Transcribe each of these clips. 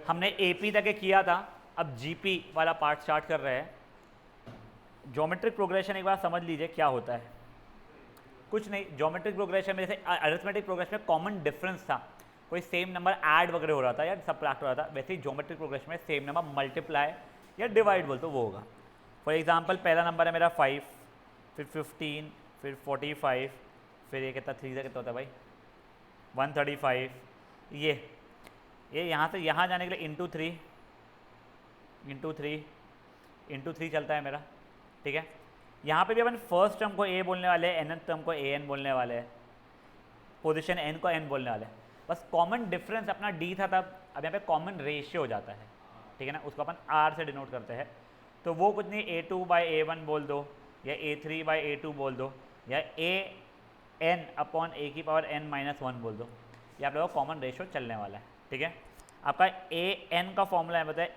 हमने एपी तक किया था, अब जीपी वाला पार्ट स्टार्ट कर रहे हैं। ज्योमेट्रिक प्रोग्रेशन एक बार समझ लीजिए क्या होता है। कुछ नहीं, ज्योमेट्रिक प्रोग्रेशन में जैसे अरिथमेटिक प्रोग्रेशन में कॉमन डिफरेंस था, कोई सेम नंबर ऐड वगैरह हो रहा था या सबट्रैक्ट हो रहा था, वैसे ही ज्योमेट्रिक प्रोग्रेशन में सेम नंबर मल्टीप्लाई या डिवाइड बोल तो वो होगा। फॉर एग्जांपल पहला नंबर है मेरा 5, फिर 15, फिर 45, फिर ये कितना 3 से कितना होता है भाई 135। ये यहाँ से यहाँ जाने के लिए इंटू थ्री चलता है मेरा, ठीक है। यहाँ पे भी अपन फर्स्ट टर्म को ए बोलने वाले हैं, nth टर्म को an बोलने वाले हैं, पोजीशन n को n बोलने वाले हैं। बस कॉमन डिफरेंस अपना d था तब, अब यहाँ पे कॉमन रेशियो हो जाता है, ठीक है ना, उसको अपन r से डिनोट करते हैं। तो वो कुछ नहीं, a2/a1 बोल दो या a3/a2 बोल दो या an/n बोल दो, ये आप लोगों का कॉमन रेशियो चलने वाला है, ठीक है। आपका an का फॉर्मूला है बताए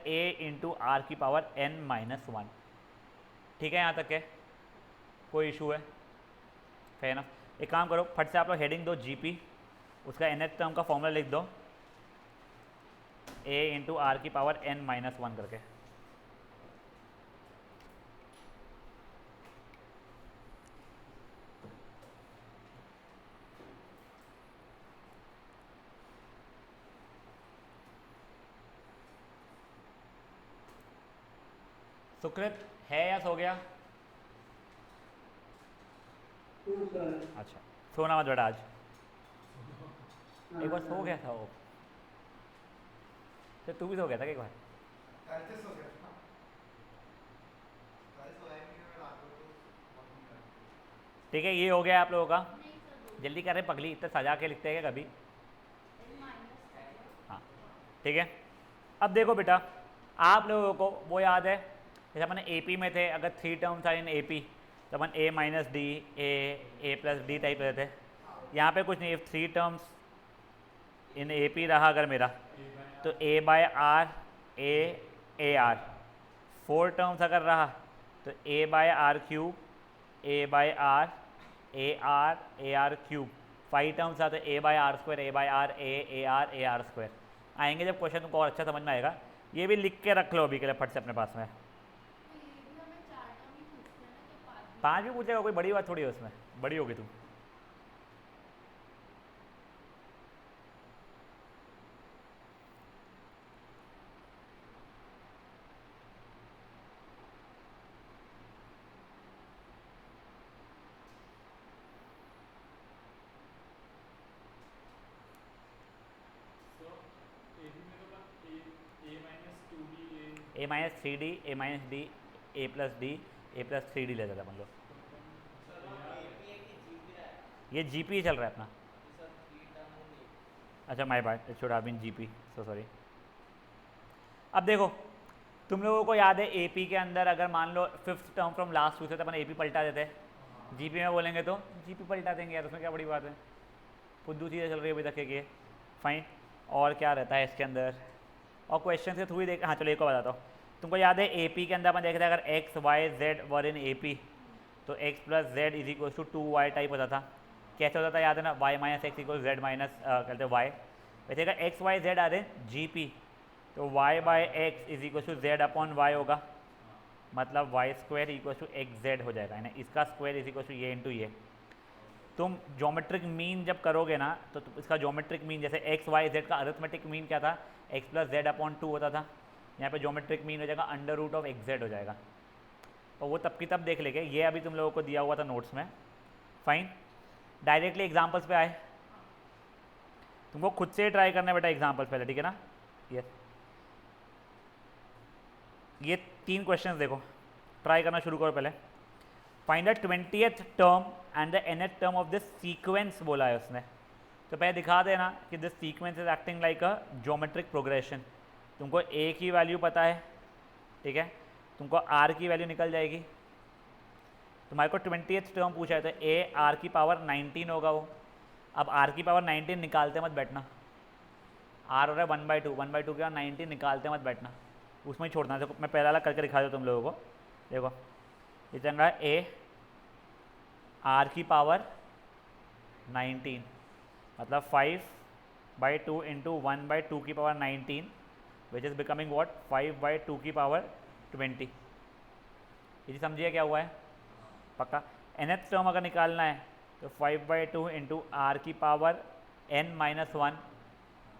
a×r⁻n−1, ठीक है। यहाँ तक है कोई इशू है? फेयर ना। एक काम करो, फट से आप लोग हेडिंग दो जीपी, उसका nth टर्म का फॉर्मूला लिख दो a×r⁻n−1 करके। सुकृत है या सो गया? अच्छा, सोना मत बेटा आज, एक बार सो गया था वो, तो तू भी सो गया था एक बार? ठीक है, ये हो गया आप लोगों का। जल्दी कर रहे पगली, इतना सजा के लिखते हैं क्या कभी? हाँ ठीक है। अब देखो बेटा, आप लोगों को वो याद है जैसे अपन एपी में थे, अगर 3 टर्म्स आर इन एपी तो अपन a-d a+d टाइप रहते थे। यहाँ पे कुछ नहीं, 3 टर्म्स इन एपी रहा अगर मेरा तो a/r a/r, 4 टर्म्स अगर रहा तो a/r³ a/r ar/ar³, 5 टर्म्स आते a/r² a/r a/r आएंगे जब क्वेश्चन तुमको और अच्छा समझ में आएगा। ये भी लिख के रख लो अभी के लिए फट से अपने पास में। 5 भी पूछेगा, कोई बड़ी बात थोड़ी है उसमें, बड़ी होगी तुम। a-3d a-d a+d a+3d ले जाता अपन लोग। ये जीपी चल रहा है अपना। अच्छा my bad, it should have been GP, so sorry. अब देखो तुम लोगों को याद है एपी के अंदर अगर मान लो 5th टर्म फ्रॉम लास्ट पूछे तो अपन एपी पलटा देते हैं, जीपी में बोलेंगे तो जीपी पलटा देंगे यार, उसमें क्या बड़ी बात है, फुद्दू चीज़ें चल रही है अभी तक के, फाइन। और क्या रहता है इसके अंदर, और क्वेश्चन के थ्रू ही देख। हाँ चलो एक को बताता हूँ, तुमको याद है एपी के अंदर अपन देख रहे थे अगर x y z were in AP तो x + z = 2y टाइप होता था। कैसे होता था याद है ना, y - x = z माइनस कहते y। वैसे अगर x y z आ रहे जीपी तो y/x = z/y होगा, मतलब y² = xz हो जाएगा, है ना, इसका स्क्वायर ये इंटू ये। तुम ज्योमेट्रिक मीन जब करोगे ना तो इसका ज्योमेट्रिक मीन जैसे x y z का अरिथमेटिक मीन क्या था, x + z/2 होता था, यहाँ पे ज्योमेट्रिक मीन हो जाएगा √xz हो जाएगा। और वो तब की तब देख लेंगे, ये अभी तुम लोगों को दिया हुआ था नोट्स में, फाइन। डायरेक्टली एग्जांपल्स पे आए, तुमको खुद से ट्राई करना है बेटा एग्जांपल्स पहले, ठीक है ना। ये 3 क्वेश्चंस देखो, ट्राई करना शुरू करो पहले। Find the 20th term and the nth term of this sequence बोला है उसने, तो पहले दिखा देना कि this sequence is acting like a geometric progression. तुमको a की वैल्यू पता है, ठीक है, तुमको r की वैल्यू निकल जाएगी। तुम्हारे को 20th टर्म पूछा है तो a r⁻19 होगा वो। अब r⁻19 निकालते मत बैठना, r हो रहा है 1/2, 1/2 के बाद 19 निकालते मत बैठना, उसमें ही छोड़ना। देखो मैं पहला वाला करके दिखा दूँ तुम लोगों को, देखो ये चल रहा है a r⁻19 मतलब 5/2 × 1/2 की power 19 which is becoming what 5/2 की पावर 20। ये समझिए क्या हुआ है पक्का। nth टर्म अगर निकालना है तो 5/2 इंटू आर की पावर n-1।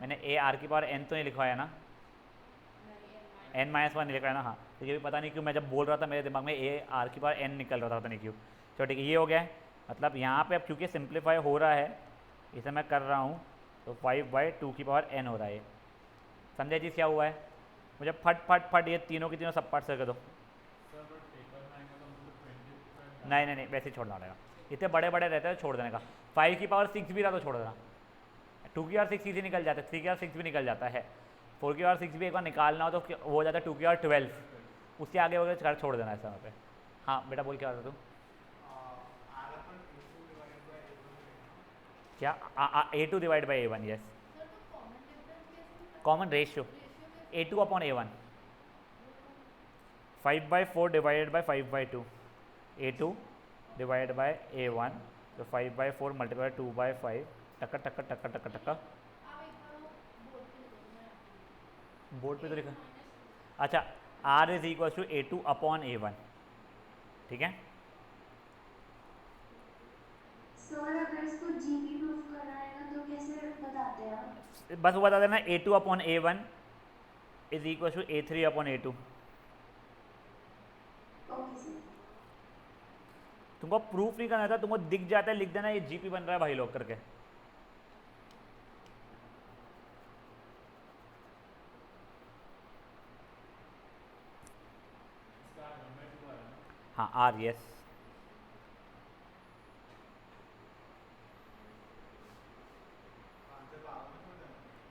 मैंने ए आर की पावर n तो नहीं लिखवाया ना, n-1 नहीं लिखवाया ना। हाँ तो ये भी पता नहीं क्यों मैं जब बोल रहा था मेरे दिमाग में ए आर की पावर n निकल रहा था, पता नहीं क्यों। चलो ठीक है, ये हो गया है। मतलब यहाँ पे अब क्योंकि सिंप्लीफाई हो रहा है इसे मैं कर रहा हूँ तो 5/2 की पावर n हो रहा है। ये समझे चीज़ क्या हुआ है? मुझे फट फट फट ये तीनों की तीनों सब पार्ट से कर दो। नहीं नहीं नहीं वैसे ही छोड़ना पड़ेगा, इतने बड़े बड़े रहते हैं छोड़ देने का। 5 की पावर 6 भी रहा तो छोड़ देना। 2 की पावर 6 इजी निकल जाता है, 3 की पावर 6 भी निकल जाता है, 4 की पावर 6 भी एक बार निकालना हो तो वो हो जाता है 2 की पावर 12। उससे आगे वगैरह छोड़ देना है समय पे। हाँ बेटा बोल क्या रहा था तू? क्या A2 divide by A1? Yes common ratio A2 upon A1। 5/4 divided by 5/2 A2 divide by A1 तो 5/4 मल्टीप्लाई 2/5 टक्कर टक्कर टक्कर टक्कर टक्कर। बोर्ड पे तो लिखा। अच्छा R is equal to A2 upon A1, ठीक है। सर अगर इसको जीपी प्रूफ करना है ना तो कैसे बताते हैं आप? बस वो बता देना A2 upon A1 is equal to A3 upon A2। Okay sir. तुमको प्रूफ नहीं करना था, तुमको दिख जाता है लिख देना ये जीपी बन रहा है भाई लोग करके। हाँ आर यस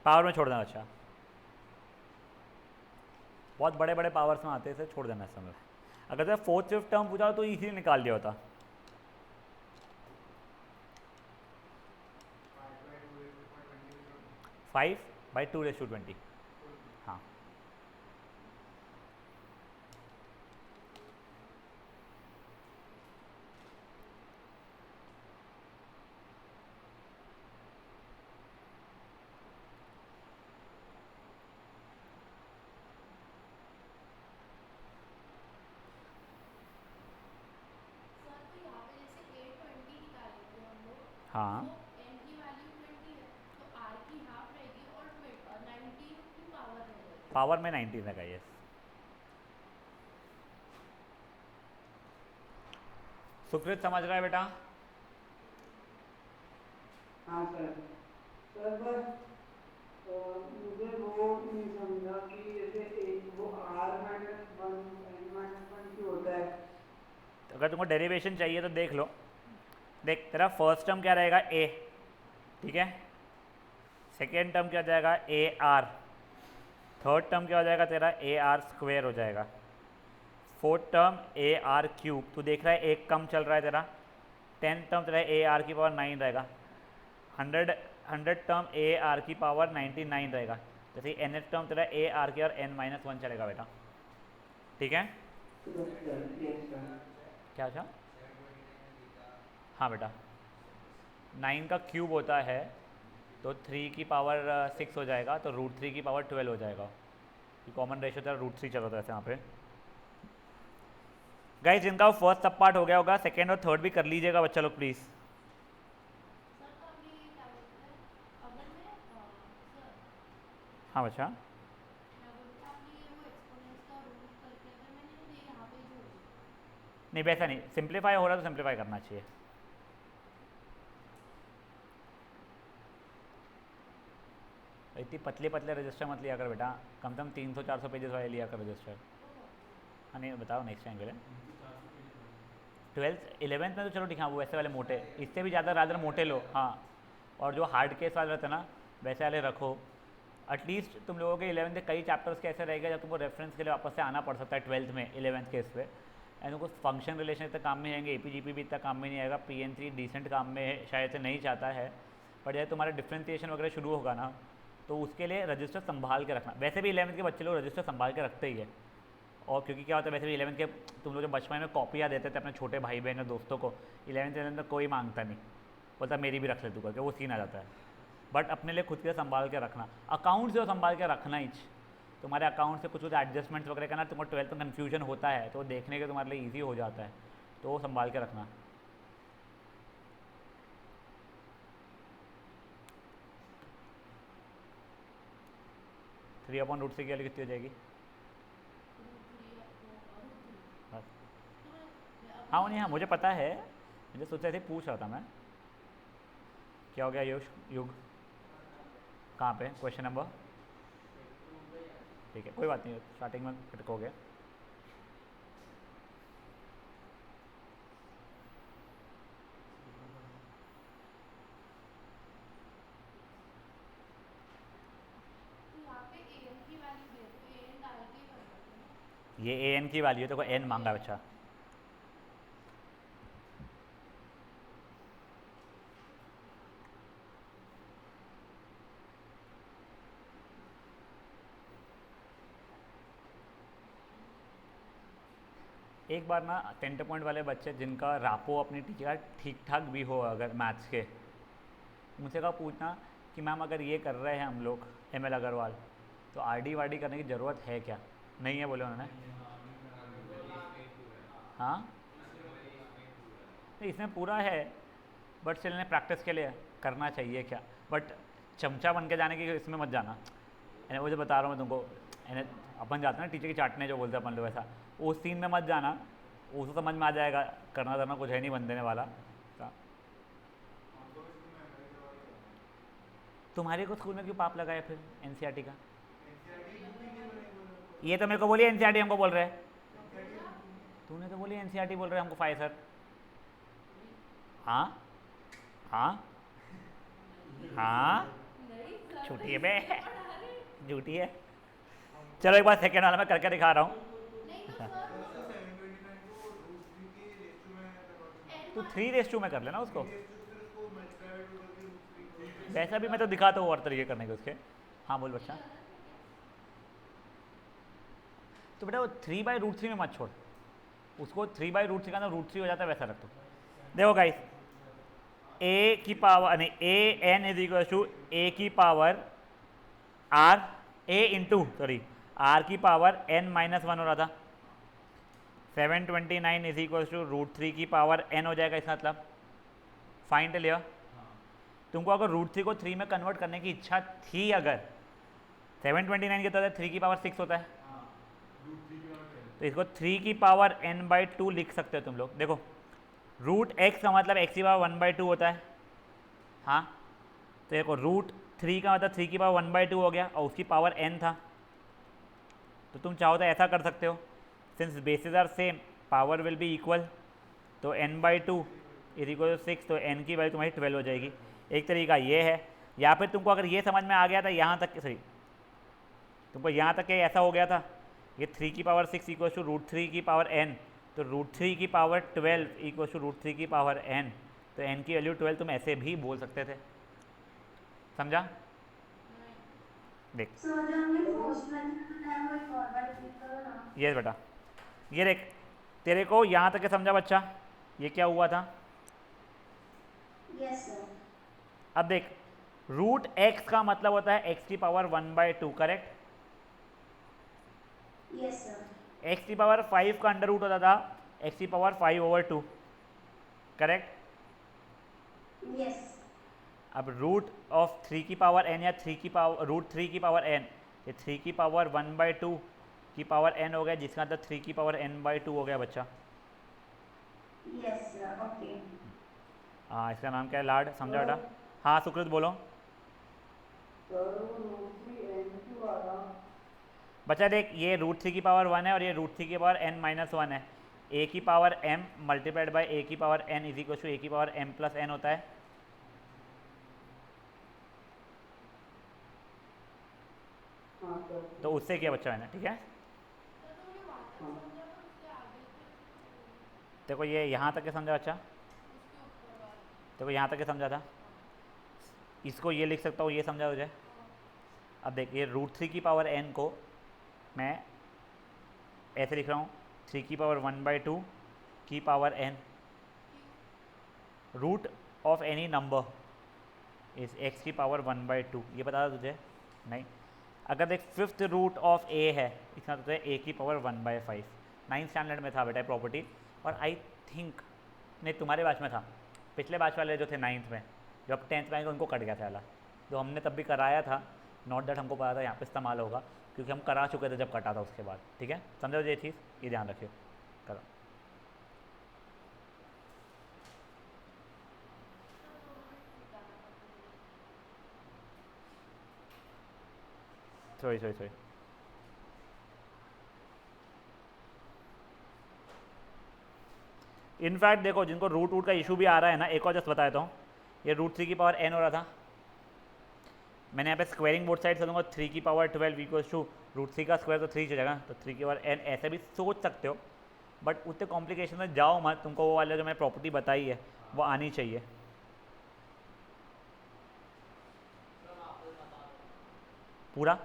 पावर में छोड़ देना। अच्छा बहुत बड़े बड़े पावर्स में आते हैं, इसे छोड़ देना इस समय। अगर तो 4th 5th टर्म पूछा तो इजीली निकाल दिया होता। Five by 2⁻20। हाँ हाँ पावर में 19 लगा। यस सुकृत समझ रहा है बेटा? हाँ सर। सर बस मुझे वो नहीं समझा कि जैसे एक वो R-1 क्यों होता है। तो अगर तुमको डेरिवेशन चाहिए तो देख लो। देख तेरा फर्स्ट टर्म क्या रहेगा A, ठीक है। सेकेंड टर्म क्या हो जाएगा AR। थर्ड टर्म क्या हो जाएगा तेरा AR स्क्वेयर हो जाएगा। Fourth term AR cube. तो देख रहा है एक कम चल रहा है तेरा। 10th टर्म तेरा AR की पावर 9 रहेगा। 100 टर्म AR की पावर 99 रहेगा। जैसे nth टर्म तेरा AR की और n-1 चलेगा बेटा, ठीक है। क्या अच्छा? हाँ बेटा 9 का क्यूब होता है तो 3 की पावर 6 हो जाएगा, तो √3 की पावर 12 हो जाएगा। कॉमन रेशियो तेरा √3 चल रहा था ऐसे यहाँ पे। गाइस जिनका वो फर्स्ट सब पार्ट हो गया होगा सेकेंड और थर्ड भी कर लीजिएगा बच्चा लोग प्लीज़। हाँ बच्चा नहीं वैसा नहीं, सिंप्लीफाई हो रहा है तो सिंप्लीफाई करना चाहिए। इतनी पतले पतले रजिस्टर मत लिया कर बेटा, कम से कम 300-400 पेजेस वाले लिया कर रजिस्टर। हाँ नहीं बताओ नेक्स्ट टाइम के लिए। 12th 11th में तो चलो ठीक है वो वैसे वाले मोटे, इससे भी ज़्यादा रादर मोटे लो। हाँ और जो हार्ड केस वाले रहते हैं ना वैसे वाले रखो। एटलीस्ट तुम लोगों के 11th के कई चैप्टर्स के ऐसे रहेगा जब तुमको रेफरेंस के लिए वापस से आना पड़ सकता है 12th में 11th केस पे। एंड तुमको फंक्शन रिलेशन इतना काम में आएंगे, APGP भी इतना काम में नहीं आएगा, PN3 डिसेंट काम में शायद से नहीं चाहता है। बट जब तुम्हारा डिफ्रेंसिएशन वगैरह शुरू होगा ना तो उसके लिए रजिस्टर संभाल के रखना। वैसे भी 11th के बच्चे लोग रजिस्टर संभाल के रखते ही है। और क्योंकि क्या होता है वैसे भी 11th के तुम लोग जो बचपन में कॉपियाँ देते थे अपने छोटे भाई बहन और दोस्तों को, 11th 11th में कोई मांगता नहीं, बोलता मेरी भी रख ले तू करके, वो सीन आ जाता है। बट अपने लिए खुद के संभाल के रखना, अकाउंट जो संभाल के रखना ही। तुम्हारे अकाउंट से कुछ कुछ एडजस्टमेंट्स वगैरह करना, तुमको 12th में कन्फ्यूजन होता है तो देखने के तुम्हारे लिए ईजी हो जाता है, तो वो संभाल के रखना। थ्री अपॉन रूट 3 की वैल्यू कितनी हो जाएगी? बस। हाँ नहीं, हाँ मुझे पता है, मुझे सोचा ऐसे पूछ रहा था मैं। क्या हो गया युग? कहाँ पे क्वेश्चन नंबर? ठीक है कोई बात नहीं, स्टार्टिंग में अटकोगे। ये ए एन की वैल्यू है, देखो एन मांगा बच्चा। एक बार ना 10 पॉइंट वाले बच्चे जिनका रापो अपनी टीचर का ठीक ठाक भी हो अगर मैथ्स के, मुझसे कहा पूछना कि मैम अगर ये कर रहे हैं हम लोग एम एल अग्रवाल तो आर डी वार डी करने की ज़रूरत है क्या? नहीं है बोले उन्होंने। हाँ नहीं इसमें पूरा है, बट चलने प्रैक्टिस के लिए करना चाहिए क्या, बट चमचा बन के जाने की इसमें मत जाना। यानी वो जो बता रहा हूँ मैं तुमको, यानी अपन जाते हैं ना टीचर की चाटने जो बोलते हैं अपन लोग, ऐसा उस सीन में मत जाना, उसको समझ में आ जाएगा, करना धरना कुछ है नहीं बन देने वाला। तुम्हारे को स्कूल में क्यों पाप लगाया फिर एनसीईआरटी का? ये तो मेरे को बोलिए एनसीईआरटी हमको बोल रहे हैं, तूने तो बोली एनसीईआरटी बोल रहे हैं हमको फाइव सर। हाँ हाँ हाँ झूठी है बे, झूठी है। चलो एक बार सेकेंड वाला मैं करके दिखा रहा हूँ। तो 3:2 में कर लेना उसको, वैसा भी मैं तो दिखाता हूँ और तरीके करने के उसके। हाँ बोल बच्चा। तो बेटा वो 3/√3 में मत छोड़ उसको, 3/√3 का ना √3 हो जाता है वैसा रख दो। देखो गाइस, ए की पावर नहीं a n is equal to a की power r a into sorry r की पावर n-1 हो रहा था। 729 इज इक्वल टू √3 की पावर n हो जाएगा, इसका मतलब फाइंड लिया। तुमको अगर √3 को 3 में कन्वर्ट करने की इच्छा थी, अगर 729 के तरह 3 की पावर 6 होता है, तो इसको 3 की पावर n/2 लिख सकते हो तुम लोग। देखो √x का मतलब x की पावर 1/2 होता है। हाँ तो देखो √3 का मतलब 3 की पावर 1/2 हो गया और उसकी पावर n था, तो तुम चाहो तो ऐसा कर सकते हो, since basis are same power will be equal, तो n/2 इज इक्वल टू 6, तो n की वैल्यू तुम्हारी 12 हो जाएगी। एक तरीका ये है, या फिर तुमको अगर ये समझ में आ गया था यहाँ तक, सॉरी तुमको यहाँ तक ऐसा हो गया था, ये 3 की पावर 6 इक्वल टू √3 की पावर n, तो √3 की पावर 12 इक्वल टू √3 की पावर n, तो n की वैल्यू 12 तुम ऐसे भी बोल सकते थे। समझा? देख सर जो हमने फर्स्ट मेथड बताया वो एक और बार रिपीट करो ना। ये बेटा, ये देख तेरे को यहाँ तक के समझा बच्चा, ये क्या हुआ था? Yes sir. अब देख √x का मतलब होता है x की power 1/2, correct? Yes sir. x की पावर 5 का अंडर रूट होता था x की पावर 5/2, करेक्ट? यस। अब रूट ऑफ 3 की पावर n या 3 की पावर √3 की पावर n, ये 3 की पावर 1/2 की पावर n हो गया, जिसका मतलब 3 की पावर n/2 हो गया बच्चा। Yes sir. ओके। हाँ इसका नाम क्या है? लाड। समझा बेटा? हाँ सुकृत बोलो। बच्चा देख ये √3 की पावर 1 है और ये √3 की पावर n-1 है, a की power m multiplied by a की power n is equal to a की पावर m प्लस n होता है। तो उससे क्या बच्चा मैंने, ठीक है? देखो ये यहाँ तक के समझा बच्चा, देखो यहाँ तक के समझा था, इसको ये लिख सकता हूँ, ये समझा हो जाए। अब देख ये √3 की पावर n को मैं ऐसे लिख रहा हूँ, 3 की पावर 1/2 की power n, root of any number is x की पावर 1/2, ये बता तुझे? नहीं। अगर देख फिफ्थ रूट ऑफ ए है, इसका मतलब है ए की पावर 1/5। 9th स्टैंडर्ड में था बेटा प्रॉपर्टी, और आई थिंक नहीं तुम्हारे बैच में था, पिछले बैच वाले जो थे 9th में, जो अब 10th में आएंगे उनको कट गया था वाला, जो हमने तब भी कराया था। नॉट दैट हमको पता था यहाँ पे इस्तेमाल होगा, क्योंकि हम करा चुके थे जब कटा था उसके बाद। ठीक है, समझो ये चीज़, ये ध्यान रखियो। करो सॉरी इनफैक्ट देखो, जिनको रूट का इशू भी आ रहा है ना, एक और जस्ट बता देता हूँ, ये √3 की पावर n हो रहा था, मैंने यहाँ पे स्क्वायरिंग बोथ साइड करूँगा, 3 की पावर 12 इक्वल्स टू √3 का स्क्वायर, तो 3 हो जाएगा, तो 3 की पावर n ऐसे भी सोच सकते हो, बट उतने कॉम्प्लिकेशन में जाओ मत, तुमको वो वाला जो मैंने प्रॉपर्टी बताई है वो आनी चाहिए। पूरा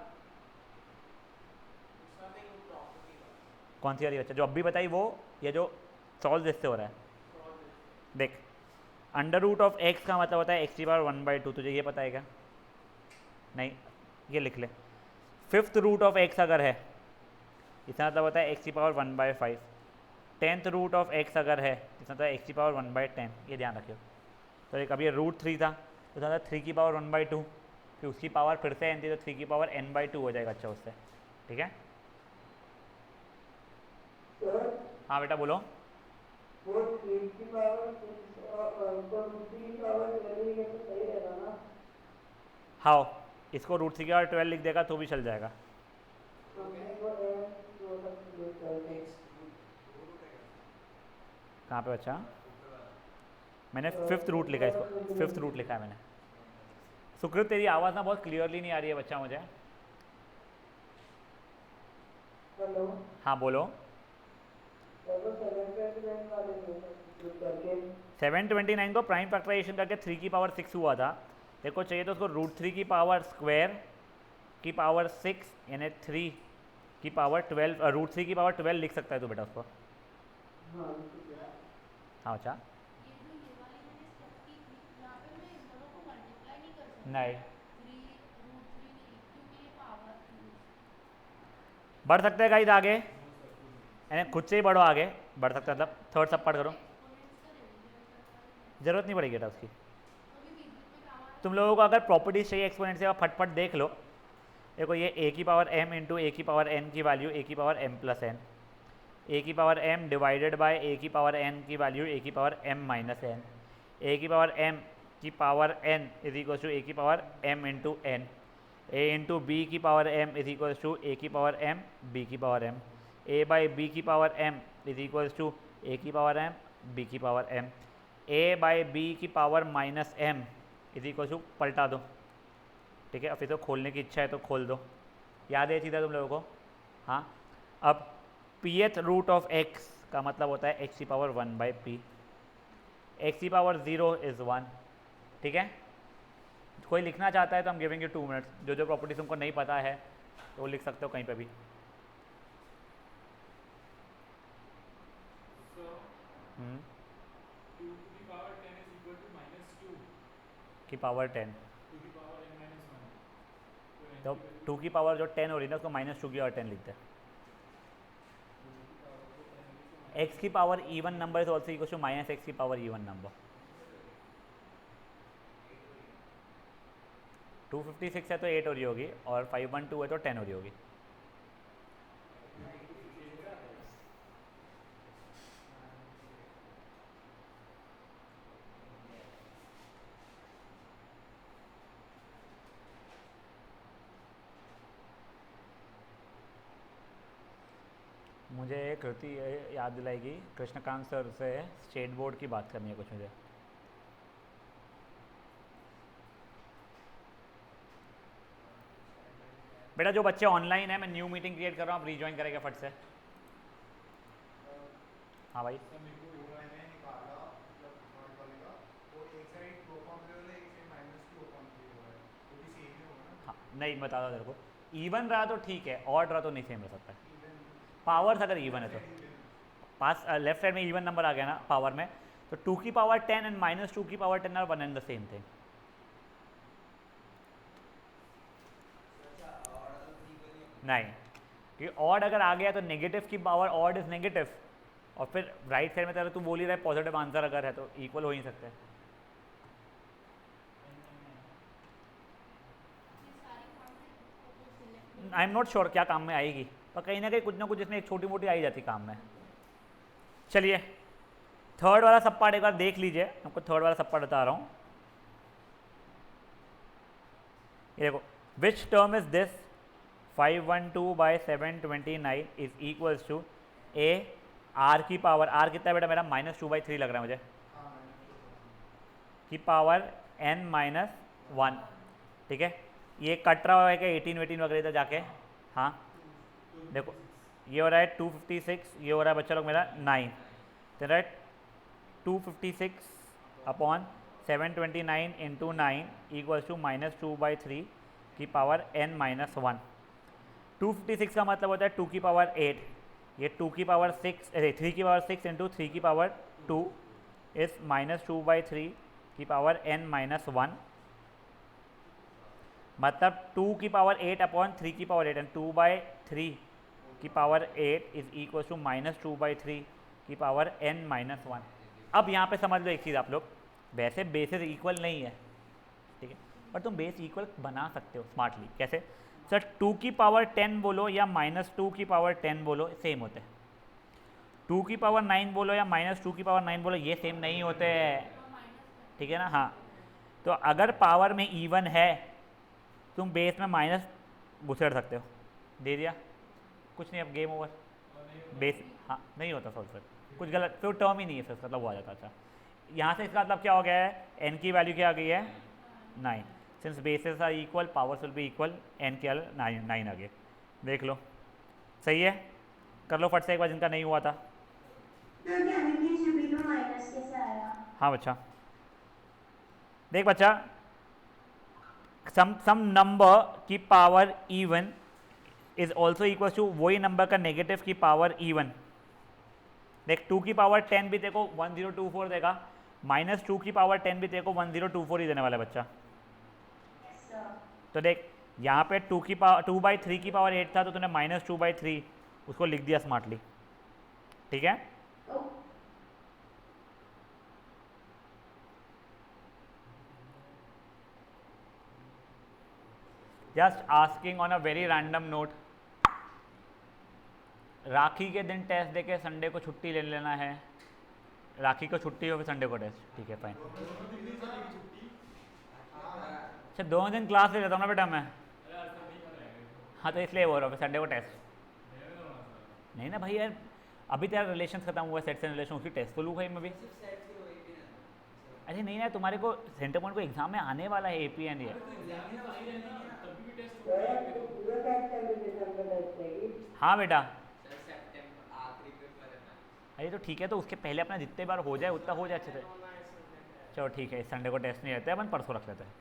कौन सी वाली बच्चा जो अभी बताई वो, या जो सॉल्व जिससे हो रहा है? देख, √x का मतलब होता है x की पावर 1/2, तुझे ये पता है क्या? नहीं, ये लिख ले, फिफ्थ रूट ऑफ x अगर है, इसका मतलब होता है x की power 1/5। 10th root of x अगर है, इसका मतलब x की पावर 1/10, ये ध्यान रखियो। तो एक अभी ये √3 था, तो इसका मतलब 3 की पावर 1/2, फिर उसकी पावर फिर से n थी, तो 3 की पावर n/2 हो जाएगा। अच्छा उससे, ठीक है। हाँ बेटा बोलो। वो 3 की पावर 6 और √3 की पावर 12 ये तो सही रहेगा ना? हाँ, इसको √3 की पावर 12 लिख देगा तो भी चल जाएगा। कहाँ पे बच्चा? मैंने फिफ्थ रूट लिखा है, इसको फिफ्थ रूट लिखा है मैंने। सुकृत तेरी आवाज़ ना बहुत क्लियरली नहीं आ रही है बच्चा मुझे। हेलो, हाँ बोलो। 729 को प्राइम फैक्टराइजेशन करके 3 की पावर 6 हुआ था। देखो चाहिए तो उसको √3 की पावर स्क्वायर की पावर 6 यानी 3 की पावर 12, √3 की पावर 12 लिख सकता है तो बेटा उसको। हाँ अच्छा, नहीं बढ़ सकते हैं गाइस आगे, यानी खुद से ही बढ़ो आगे, बढ़ सकता है, मतलब थर्ड सब पढ़ करो, जरूरत नहीं पड़ेगी बेटा उसकी। तुम लोगों को अगर प्रॉपर्टीज चाहिए एक्सपोनेंट से, आप फटफट देख लो। देखो ये a की पावर m इंटू ए की पावर n की वैल्यू a की power m plus n, a की power m divided by a की पावर n की वैल्यू a की power m minus n, a की पावर m की power n is equal to a की power m into n, a into b की power m is equal to a की power m b की power m, a by b की power m is equal to a की power m b की power m, a by b की power minus m is equal to, पलटा दो, ठीक है। फिर तो खोलने की इच्छा है तो खोल दो, याद है सीधा तुम लोगों को। हाँ, अब pth रूट ऑफ x का मतलब होता है x की पावर 1/p, x की पावर 0 इज़ 1, ठीक है। कोई लिखना चाहता है तो हम गिविंग यू 2 मिनट्स, जो जो प्रॉपर्टी तुमको नहीं पता है तो वो लिख सकते हो कहीं पे भी। की पावर 10, तो 2 की पावर जो 10 हो रही है ना उसको -2 की और 10 लिखते हैं। x की power even number is also equal to -x की पावर इवन नंबर। 256 है तो 8 हो रही होगी, और 512 है तो 10 हो रही होगी। मुझे कृति याद दिलाएगी, कृष्णकांत सर से स्टेट बोर्ड की बात करनी है कुछ मुझे। बेटा जो बच्चे ऑनलाइन है, मैं न्यू मीटिंग क्रिएट कर रहा हूँ, आप रीज्वाइन करेंगे फट से। हाँ भाई, हाँ नहीं बता दो तेरे को, इवन रहा तो ठीक है, ऑड रहा तो नहीं सेम रह सकता है। पावर्स अगर इवन है तो पास लेफ्ट साइड में इवन नंबर आ गया ना पावर में, तो 2 की पावर 10 एंड -2 की power 10 are one and the same thing. नहीं, क्योंकि ऑड अगर आ गया तो नेगेटिव की पावर ऑड इज नेगेटिव, और फिर राइट साइड में तेरा तू बोल ही रहा है पॉजिटिव आंसर अगर है तो इक्वल हो ही नहीं सकते। आई एम नॉट श्योर क्या काम में आएगी, पर कहीं ना कहीं कुछ ना कुछ इसमें एक छोटी मोटी आई जाती काम में। चलिए थर्ड वाला सब पार्ट एक बार देख लीजिए, आपको थर्ड वाला सब पार्ट बता रहा हूँ। ये देखो, which term is this 512/729 is equals to a r की पावर, आर कितना है बेटा मेरा -2/3 लग रहा है मुझे, की पावर n-1, ठीक है। ये कट रहा हुआ है क्या 18 वगैरह इधर जाके, हाँ देखो ये हो रहा है 256, ये हो रहा है बच्चा लोग मेरा 9, तो राइट 256/729 इंटू 9 इक्वल्स टू -2/3 की पावर n-1। 256 का मतलब होता है 2 की पावर 8, ये 2 की पावर 6 3 की पावर 6 इंटू 3 की पावर 2 इस -2/3 की पावर n-1, मतलब 2 की पावर 8/3 की पावर 8 एंड 2/3 की पावर 8 इज इक्वल टू -2/3 की पावर n-1। अब यहाँ पे समझ लो एक चीज़ आप लोग, वैसे बेसेस इक्वल नहीं है, ठीक है, पर तुम बेस इक्वल बना सकते हो स्मार्टली। कैसे सर, 2 की पावर 10 बोलो या -2 की पावर 10 बोलो सेम होते हैं, 2 की पावर 9 बोलो या -2 की पावर 9 बोलो ये सेम नहीं होते हैं, ठीक है ना। हाँ, तो अगर पावर में इवन है तुम बेस में माइनस घुसेड़ सकते हो, दे दिया कुछ नहीं, अब गेम ओवर, बेस हाँ नहीं होता सॉल्व, फिर कुछ गलत फिर टर्म ही नहीं है, फिर मतलब वो आ जाता। अच्छा यहाँ से इसका मतलब क्या हो गया है, n की वैल्यू क्या आ गई है 9, since bases are equal powers will be equal, n के 9 आ गए, देख लो सही है, कर लो फट से एक बार जिनका नहीं हुआ था। तो क्या जीपी में माइनस कैसे आया? हाँ बच्चा देख बच्चा, सम नंबर की power even is also equal to वही नंबर का नेगेटिव की पावर इवन। देख 2 की पावर 10 भी देखो 1024 देगा, -2 की पावर 10 भी देखो 1024 ही देने वाला है बच्चा। तो देख यहाँ पे 2/3 की पावर 8 था तो तूने -2/3 उसको लिख दिया स्मार्टली, ठीक है। Just asking on a very random note, Rakhi के दिन टेस्ट देके संडे को छुट्टी ले लेना है, राखी को छुट्टी हो फिर संडे को टेस्ट, ठीक है फाइन। अच्छा दोनों दिन क्लास ले लेता हूँ ना बेटा मैं, हाँ तो इसलिए बोल रहा हूँ संडे को टेस्ट नहीं ना भाई यार, अभी तेरा रिलेशन खत्म हुआ, सेट्स एंड रिलेशन, उसकी टेस्ट तो लूँ भाई मैं भी। अरे नहीं ना, तुम्हारे को सेंटर पॉइंट को एग्जाम में आने वाला है एपी एंड ये, हाँ बेटा अरे तो ठीक है, तो उसके पहले अपना जितने बार हो जाए उतना हो जाए अच्छे से। चलो ठीक है, इस संडे को टेस्ट नहीं रहता है, अपन परसों रख लेते हैं।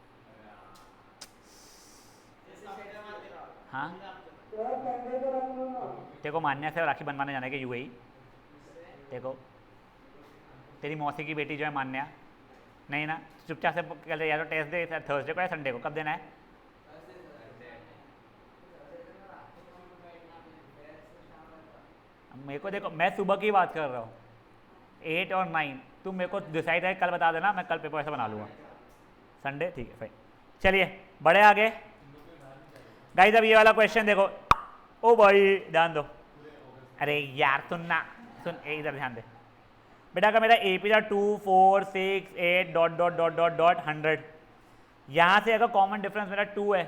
हाँ देखो मान्या से राखी बनवाने जाने के यूएई, देखो तेरी मौसी की बेटी जो है मान्या, नहीं ना चुपचाप से कल या तो टेस्ट दे थर्सडे को या संडे को, कब देना है? मेरे को देखो मैं सुबह की बात कर रहा हूँ, 8 और 9 तुम मेरे को डिसाइड है कल बता देना, मैं कल पेपर ऐसा बना लूँगा संडे, ठीक है फाइन। चलिए बड़े आगे गाइस, अब ये वाला क्वेश्चन देखो, ओ भाई ध्यान दो, अरे यार सुनना सुन इधर ध्यान दे बेटा, का मेरा एपी था 2 4 6 8 dot dot dot dot dot 100, यहाँ से अगर कॉमन डिफरेंस मेरा 2 है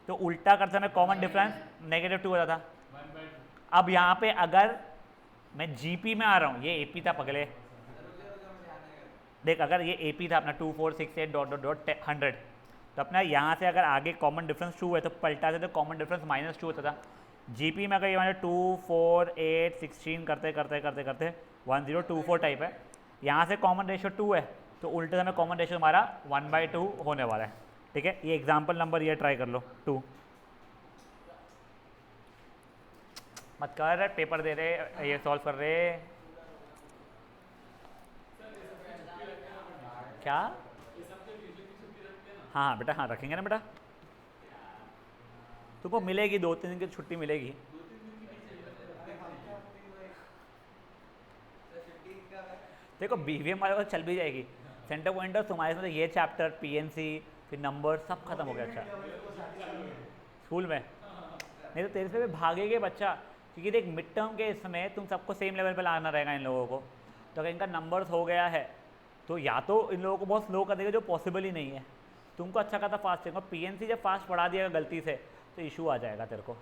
तो उल्टा करते मैं कॉमन डिफरेंस -2 होता था। अब यहाँ पे अगर मैं जीपी में आ रहा हूँ, ये एपी था पगले, देख अगर ये एपी था अपना 2 4 6 8 डॉट डॉट डॉट 100, तो अपना यहाँ से अगर आगे कॉमन डिफरेंस 2 है तो पलटा से तो कॉमन डिफरेंस -2 होता था। जीपी में अगर ये 2 4 8 16 करते करते करते करते 1024 टाइप है, यहाँ से कॉमन रेशियो 2 है तो उल्टे समय कॉमन रेशियो हमारा 1/2 होने वाला है, ठीक है। ये एग्जाम्पल नंबर ये ट्राई कर लो 2, मत कर पेपर दे रहे ये सॉल्व कर रहे क्या, हाँ बेटा हाँ रखेंगे ना बेटा, तुमको मिलेगी 2-3 दिन की छुट्टी मिलेगी। देखो BVM वाले को चल भी जाएगी, सेंटर पॉइंटर तुम्हारे में तो ये चैप्टर पीएनसी फिर नंबर सब खत्म हो गया। अच्छा स्कूल में नहीं तो तेरे से भी भागेगा बच्चा, क्योंकि देख मिड टर्म के इसमें तुम सबको सेम लेवल पे लाना रहेगा इन लोगों को। तो अगर इनका नंबर्स हो गया है तो या तो इन लोगों को बहुत स्लो कर देगा, जो पॉसिबल ही नहीं है। तुमको अच्छा खासा फास्ट चाहिए, पीएनसी जब फास्ट पढ़ा दिया गलती से तो इशू आ जाएगा तेरे को,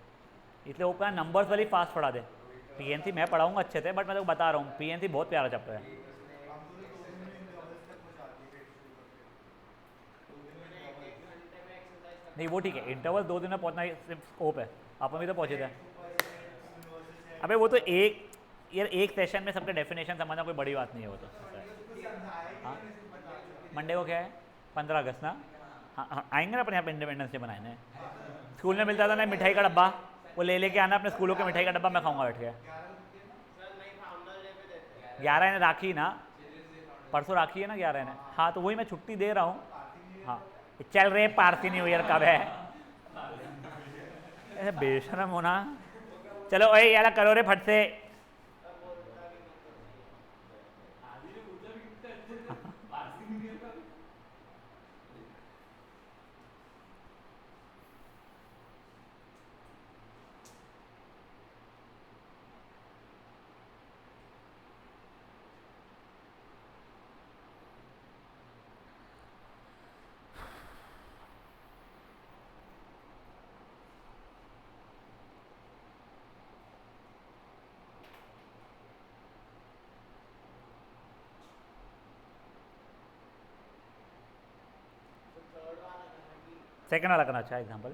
इसलिए वो अपना नंबर्स वाली फास्ट पढ़ा दे। पीएनसी मैं पढ़ाऊँगा अच्छे से, बट मैं तो बता रहा हूँ पीएनसी बहुत प्यारा चैप्टर है। नहीं वो ठीक है, इंटरवल 2 दिन में पहुंचना स्कोप है, अपन भी तो पहुंचे थे। अबे वो तो एक सेशन में सबके डेफिनेशन समझना कोई बड़ी बात नहीं है वो तो। हाँ मंडे को क्या है, 15 अगस्त ना। हाँ आएंगे ना अपने यहाँ पे इंडिपेंडेंस डे मनाने। स्कूल में मिलता था ना मिठाई का डब्बा, वो ले लेके आना अपने स्कूलों के मिठाई का डब्बा, मैं खाऊंगा बैठ के। 11 ने राखी ना, परसों राखी है ना 11 ने। हाँ तो वही मैं छुट्टी दे रहा हूँ। हाँ चल रहे पारसी न्यू ईयर कब है, ऐसे बेशरम होना। चलो ओए यार करो रे फट से। सेकंड वाला करना अच्छा एग्जाम्पल।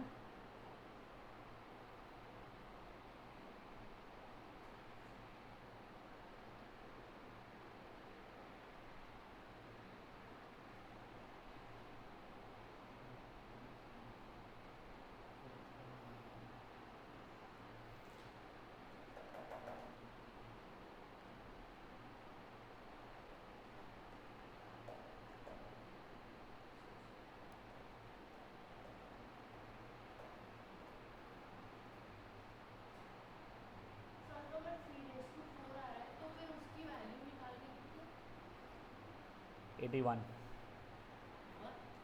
एटी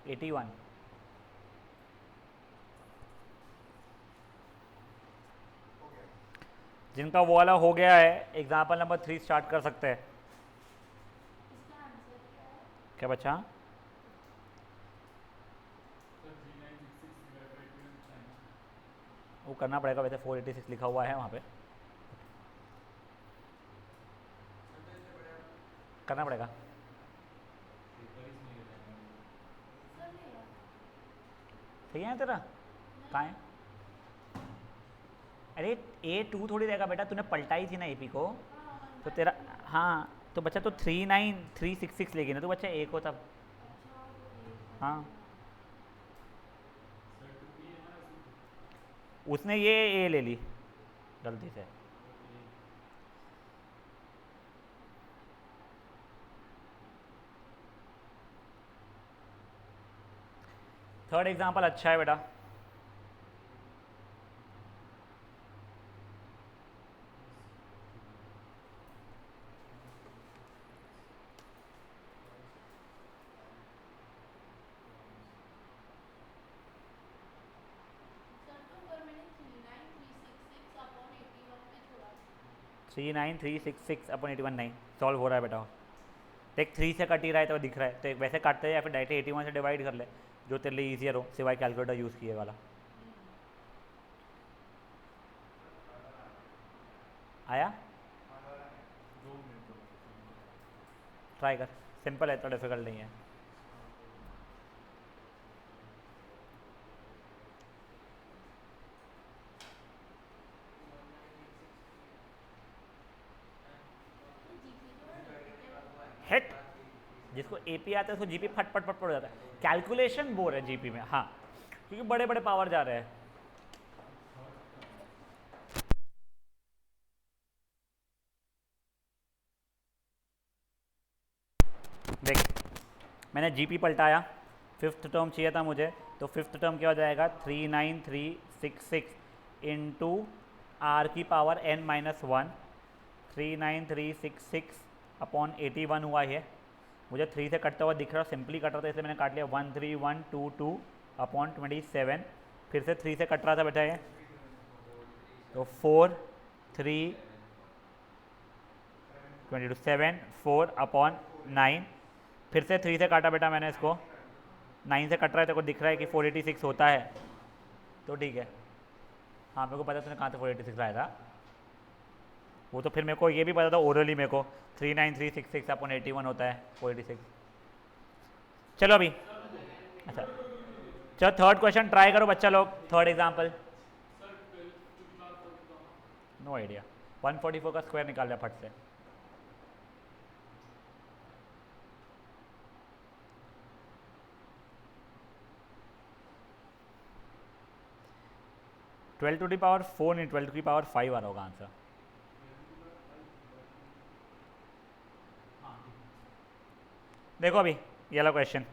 81 जिनका वो वाला हो गया है एग्जाम्पल नंबर 3 स्टार्ट कर सकते हैं। क्या बच्चा? वो करना पड़ेगा, वैसे 486 लिखा हुआ है वहाँ पे, करना पड़ेगा। सही है तेरा? कहाँ है? अरे A2 थोड़ी देगा बेटा, तूने पलटाई थी ना एपी को, तो तेरा हाँ तो बच्चा तो 39366 लेगी ना तो बच्चा A को तब। हाँ उसने ये A ले ली गलती से। थर्ड एग्जाम्पल अच्छा है बेटा। थ्री 9366/81 नहीं सॉल्व हो रहा है बेटा। देख 3 से कट ही रहा है तो दिख रहा है, तो वैसे काटते हैं या फिर डायरेक्ट 81 से डिवाइड कर ले, जो तेरे लिए ईजियर हो सिवाय कैलकुलेटर यूज़ किए वाला। आया? ट्राई कर, सिंपल है तो डिफिकल्ट नहीं है। हिट जिसको एपी आता है उसको जीपी फट फट फट पड़ जाता है। कैलकुलेशन बोर है जीपी में, हाँ क्योंकि बड़े बड़े पावर जा रहे हैं। देख मैंने जीपी पलटाया, 5th टर्म चाहिए था मुझे, तो फिफ्थ टर्म क्या हो जाएगा 39366 इंटू आर की पावर n माइनस 1, 39366 अपॉन 81 हुआ है। मुझे 3 से कटता हुआ दिख रहा, सिंपली कट रहा था इसलिए मैंने काट लिया 13122 अपॉन 27। फिर से 3 से कट रहा था बेटा ये, तो 4 3 22 7 4 अपॉन 9। फिर से 3 से काटा बेटा मैंने इसको, 9 से कट रहा है, तेरे को दिख रहा है कि 486 होता है, तो ठीक है। हाँ मेरे को पता तूने कहाँ से 486 लाया था, वो तो फिर मेरे को ये भी पता था ओरली मेरे को 39366 अपॉन 81 होता है 486। चलो अभी अच्छा चलो थर्ड क्वेश्चन ट्राई करो बच्चा लोग, थर्ड एग्जाम्पल। नो आइडिया, 144 का स्क्वायर निकाल लिया फट से। ट्वेल्व टू दी पावर 4 नहीं, 12 टू दी पावर 5 आ रहा होगा आंसर। देखो अभी ये वाला क्वेश्चन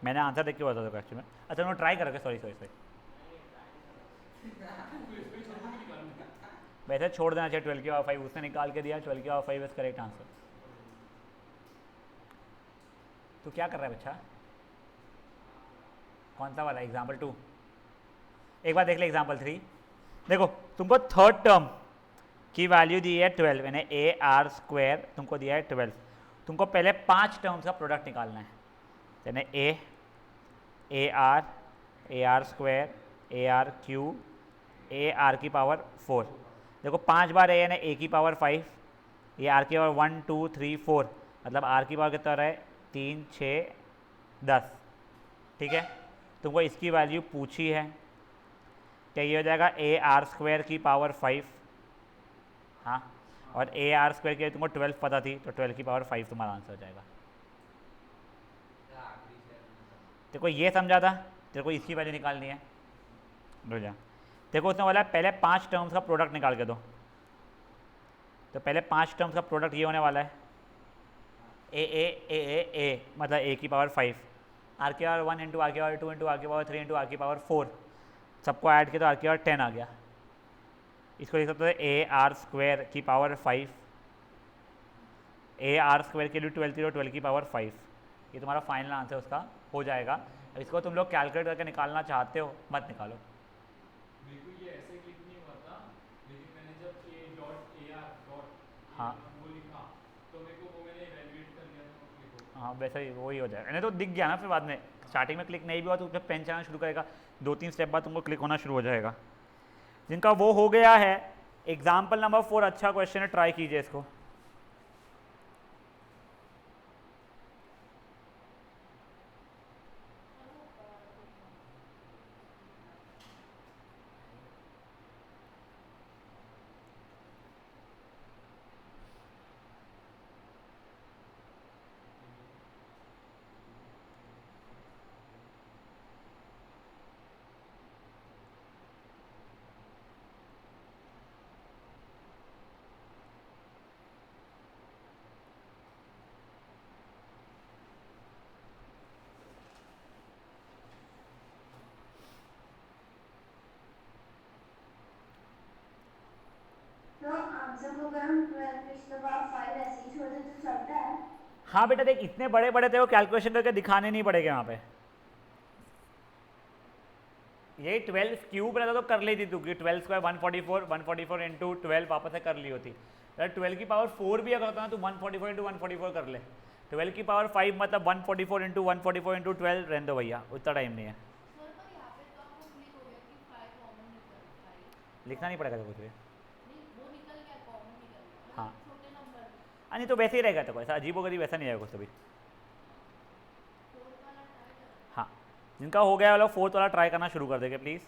मैंने आंसर देख के बता दो क्वेश्चन में। अच्छा उन्होंने ट्राई करोगे, सॉरी सॉरी सॉरी, वैसे छोड़ देना चाहिए 12 की पावर 5, उसने निकाल के दिया 12 की पावर 5 इज करेक्ट आंसर। तो क्या कर रहा है बच्चा, कौन सा वाला एग्जाम्पल 2? एक बार देख ले एग्जाम्पल 3। देखो तुमको थर्ड टर्म की वैल्यू दी है 12, यानी ए आर स्क्वायर तुमको दिया है 12। तुमको पहले 5 टर्म्स का प्रोडक्ट निकालना है, यानी A R square, A R cube, A r की पावर 4। देखो 5 बार ए यानी ए की पावर 5, ये आर की पावर 1 2 3 4, मतलब आर की पावर कितना रहा है 3 6 10। ठीक है, तुमको इसकी वैल्यू पूछी है, क्या ये हो जाएगा ए आर स्क्वायर की पावर 5, हाँ, और ए आर स्क्वायर की तुमको 12 पता थी, तो 12 की पावर 5 तुम्हारा आंसर हो जाएगा। तेरे को ये समझा था, तेरे को इसकी वैल्यू निकालनी है, रुक जा। देखो उसने बोला पहले 5 टर्म्स का प्रोडक्ट निकाल के दो, तो पहले 5 टर्म्स का प्रोडक्ट ये होने वाला है ए मतलब ए की पावर 5, आर की पावर 1 इंटू आर की पावर 2 इंटू आर की पावर 3 इंटू आर की पावर 4, सबको ऐड किया तो आर की पावर 10 आ गया। इसको लिख सकते हैं ए आर स्क्वायर की पावर 5, ए आर स्क्वायर के लिए 12 थी, 12 की पावर 5, ये तुम्हारा फाइनल आंसर उसका हो जाएगा। अब इसको तुम लोग कैलकुलेट करके निकालना चाहते हो मत निकालो। ये ऐसे क्लिक नहीं हुआ था, लेकिन मैंने जब ए डॉट ए आर डॉट हाँ वो लिखा तो मेरे को वो मैंने इवैल्यूएट कर लिया था क्लिक हो। हाँ वैसा ही वही हो जाएगा, नहीं तो दिख गया ना फिर बाद में, स्टार्टिंग में क्लिक नहीं भी हुआ तो जब पेन चलाना शुरू करेगा 2-3 स्टेप बाद तुमको क्लिक होना शुरू हो जाएगा। जिनका वो हो गया है, एग्जाम्पल नंबर 4 अच्छा क्वेश्चन है, ट्राई कीजिए इसको। तो आंसर को अगर हम 12 पिछले बार 5 ऐसे ही छोड़ दे तो चलता है? हाँ बेटा देख, इतने बड़े बड़े थे वो कैलकुलेशन करके दिखाने नहीं पड़ेगा यहाँ पे। ये 12 क्यूब रहता तो कर लेती तू, कि 12 स्क्वायर 144, 144 इंटू 12 वापस से कर ली होती। अगर 12 की पावर 4 भी अगर होता ना तो 144 इंटू 144 कर ले। 12 की पावर 5 मतलब 144 इंटू 144 इंटू 12, रहने दो भैया, उतना टाइम नहीं है, सर पर यहाँ पे तो आपको क्लिक हो गया कि 5 कॉमन निकल 5 लिखना नहीं पड़ेगा तो कुछ भी। नहीं वो निकल गया कॉमन निकल गया हाँ। छोटे नंबर नहीं तो वैसे ही रहेगा, तो ऐसा अजीबोगरीब वैसा नहीं आएगा कुछ भी। 4 वाला ट्राई करो। हाँ, जिनका हो गया वाला 4th वाला ट्राई करना शुरू कर देंगे please.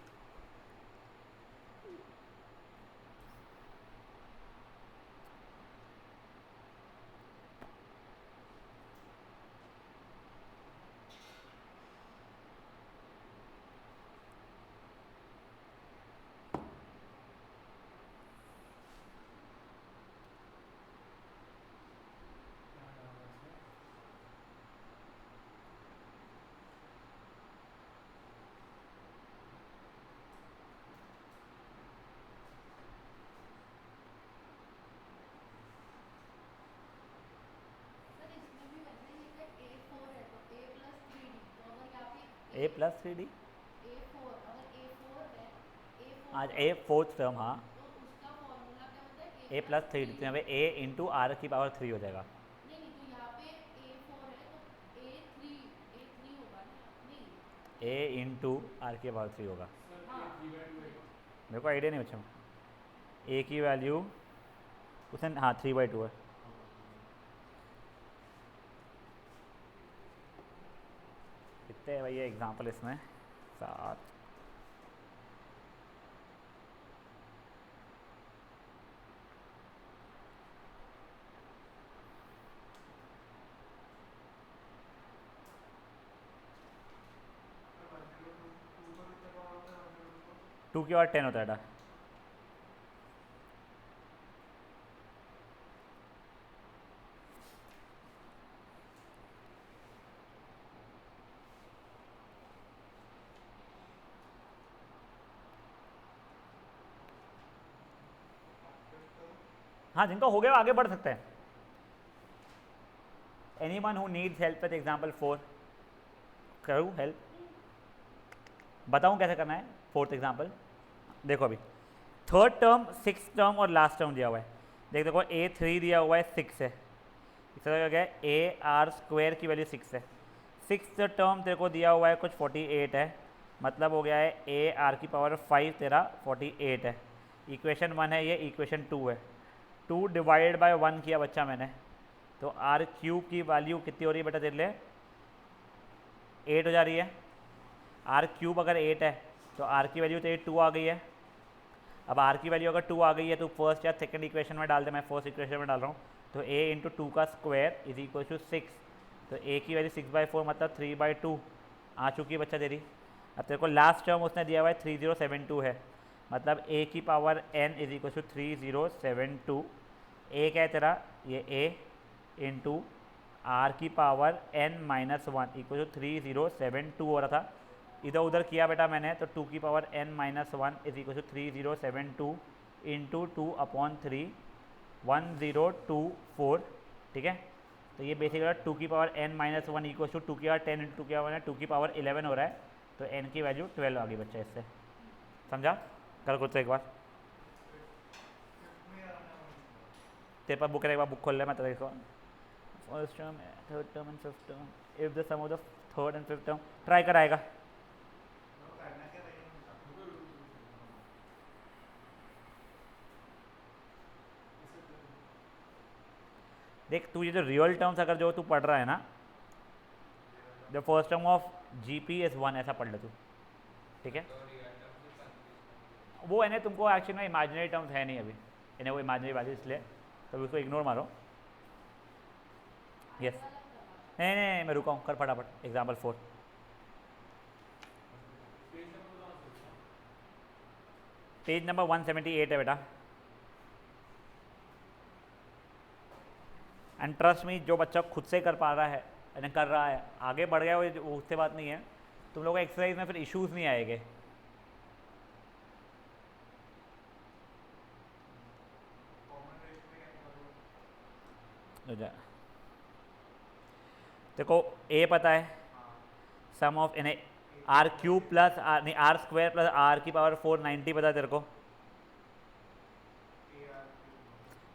A plus 3d A4 अगर A4 है A4 आज ए फोर्थ टर्म, हाँ तो उसका फॉर्मूला क्या होता है ए प्लस 3d, तो यहाँ पे ए इंटू आर की पावर 3 हो जाएगा। नहीं नहीं तो यहाँ पे A4 है तो A3 होगा ना नहीं ए इंटू आर की पावर 3 होगा। सर हाँ। ये 3/2 है। मेरे को आइडिया नहीं बच्चा, ए की वैल्यू उसने हाँ 3/2 है। कितने है भैया एग्जाम्पल इसमें? 7। टू की और 10 होता है बेटा। हाँ जिनका हो गया वो आगे बढ़ सकते हैं। Anyone who needs help with example 4, करूँ हेल्प? बताऊँ कैसे करना है? फोर्थ एग्जाम्पल देखो, अभी थर्ड टर्म, सिक्स टर्म और लास्ट टर्म दिया हुआ है। देखो A3 दिया हुआ है 6 है, इस तरह क्या है ए आर स्क्वायर की वैल्यू 6 है। सिक्स टर्म तेरे को दिया हुआ है कुछ 48 है, मतलब हो गया है ए आर की पावर 5 तेरा 48 है। इक्वेशन 1 है ये, इक्वेशन 2 है। 2 डिवाइड बाय 1 किया बच्चा मैंने, तो आर क्यूब की वैल्यू कितनी हो रही है बेटा तेरे लिए? 8 हो जा रही है। आर क्यूब अगर 8 है तो आर की वैल्यू तेरी 2 आ गई है। अब आर की वैल्यू अगर 2 आ गई है तो फर्स्ट या सेकंड इक्वेशन में डाल दे, मैं फर्स्ट इक्वेशन में डाल रहा हूँ। तो a इंटू 2 का स्क्वायर इज इक्वल टू 6, तो a की वैल्यू 6/4 मतलब 3/2 आ चुकी है बच्चा तेरी। अब तेरे को लास्ट टर्म उसने दिया हुआ है 3072 है, मतलब a की power n is equal to 3072। a क्या है तेरा? ये a इंटू आर की पावर n-1 इक्वल टू 3072 हो रहा था। इधर उधर किया बेटा मैंने, तो 2 की power n-1 is equal to 3072 into 2/3 1024, ठीक है। तो ये बेसिकली 2 की पावर n-1 इक्वल टू 2 की पावर 10 इंटू 2 की पावर 2 की पावर 11 हो रहा है, तो n की वैल्यू 12 आ गई बच्चा इससे। समझा? कर खुद से एक बार, तेरे पास बुक है, एक बार बुक खोल ले, मैं तेरे को first term, third term and fifth term, if the sum of the third and fifth term, try कराएगा। देख तू ये जो रियल टर्म्स अगर जो तू पढ़ रहा है ना, the first term of GP is 1 ऐसा पढ़ ले तू, ठीक है। वो है ना तुमको एक्चुअली में इमेजिनरी टर्म्स है नहीं अभी, इन्हें वो इमेजिनरी वैल्यू, इसलिए तो उसको इग्नोर मारो। यस नहीं नहीं नहीं, मैं रुका हूँ, कर फटाफट एग्जाम्पल 4। पेज नंबर 178 है बेटा। एंड ट्रस्ट मी, जो बच्चा खुद से कर पा रहा है यानी कर रहा है, आगे बढ़ गया वो उससे बात नहीं है। तुम लोगों को एक्सरसाइज में फिर इश्यूज नहीं आएंगे। देखो ए पता है, sum of in r cube plus r नहीं आर स्क्वायर प्लस आर की पावर 490 पता है तेरे को।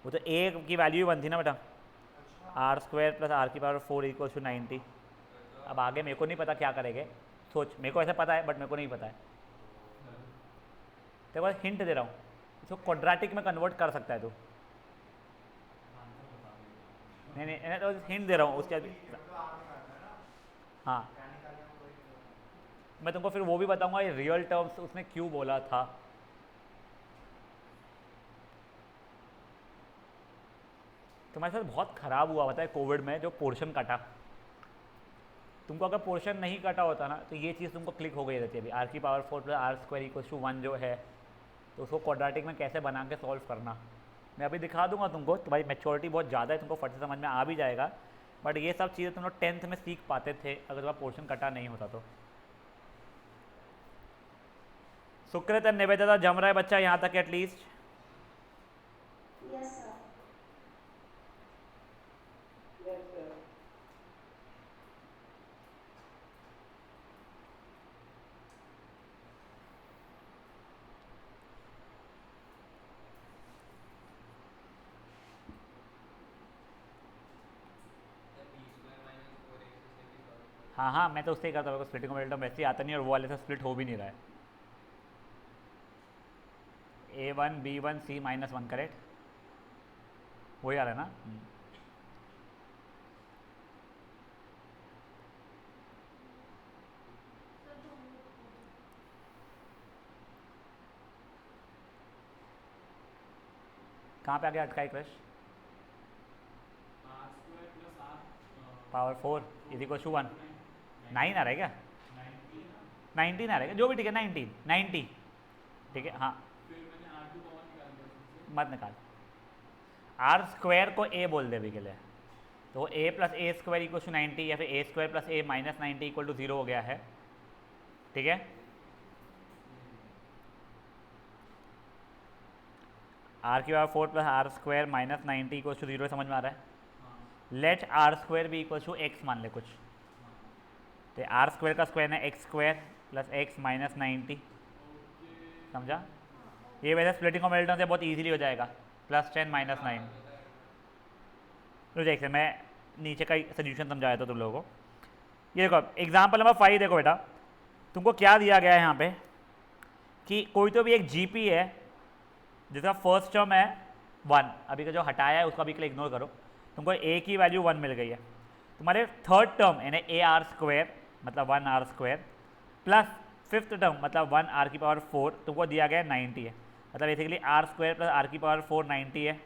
वो तो ए की वैल्यू ही 1 थी ना बेटा, आर स्क्वायर प्लस आर की पावर 4 इक्वल टू 90। अब आगे मेरे को नहीं पता क्या करेंगे, सोच। मेरे को ऐसा पता है बट मेरे को नहीं पता है, तेरे को हिंट दे रहा हूँ, इसको क्वाड्रेटिक में कन्वर्ट कर सकता है तू। नहीं नहीं तो हिंट दे रहा हूँ उसके हाँ, मैं तुमको फिर वो भी बताऊंगा ये रियल टर्म्स उसने क्यों बोला था। तुम्हारे साथ बहुत ख़राब हुआ पता है कोविड में, जो पोर्शन कटा। तुमको अगर पोर्शन नहीं कटा होता ना तो ये चीज़ तुमको क्लिक हो गई रहती है। अभी आर की power 4 plus r square equal to 1 जो है, तो उसको क्वाड्रेटिक में कैसे बना के सॉल्व करना मैं अभी दिखा दूंगा तुमको। तुम्हारी मैच्योरिटी बहुत ज़्यादा है, तुमको फट से समझ में आ भी जाएगा। बट ये सब चीज़ें तुम लोग 10th में सीख पाते थे अगर तुम्हारा पोर्शन कटा नहीं होता तो। सुकृत और निवेदिता जम रहा है बच्चा यहाँ तक at least. Yes sir. Yes, sir. हाँ हाँ, मैं तो उससे ही करता हूँ, स्प्लिटिंग मोमेंटम वैसे ही आता नहीं और वो वाले से स्प्लिट हो भी नहीं रहा है। A1 B1 C-1 करेक्ट, वही आ रहा है ना। सर दोनों को कहाँ पे आगे अटका है crush? R square plus r power 4 is equal to 1। 9 आ रहा है क्या? 90 ना, 19 आ रहा है क्या? जो भी ठीक है, 19 90 ठीक है। हाँ फिर मैंने R2 कॉमन निकाल दिया उसमें से। मत निकाल, आर स्क्वायर को ए बोल दे अभी के लिए, तो a plus a square equal to 90 या फिर a square plus a minus 90 equal to 0 हो गया है, ठीक है। आर की power 4 plus r square minus 90 equal to 0 समझ में आ रहा है। हाँ लेट आर स्क्वायर भी इक्वल टू एक्स मान ले कुछ, तो आर स्क्वायर का स्क्वायर है x square plus x minus 90, समझा। ये वैसे स्प्लिटिंग कॉम्बिनेशन से बहुत इजीली हो जाएगा, +10 -9। तो देखते मैं नीचे का सोल्यूशन समझाया था तुम लोगों को। ये देखो एग्जाम्पल नंबर 5, देखो बेटा तुमको क्या दिया गया है यहाँ पे कि कोई तो भी एक जीपी है जिसका फर्स्ट टर्म है 1, अभी का जो हटाया है उसको अभी के लिए इग्नोर करो, तुमको ए की वैल्यू 1 मिल गई है। तुम्हारे थर्ड टर्म यानी ए आर स्क्वायर मतलब 1 r square plus fifth term मतलब 1 आर की पावर 4 तुमको दिया गया है 90 है। मतलब basically r square plus r की पावर 4 90 है,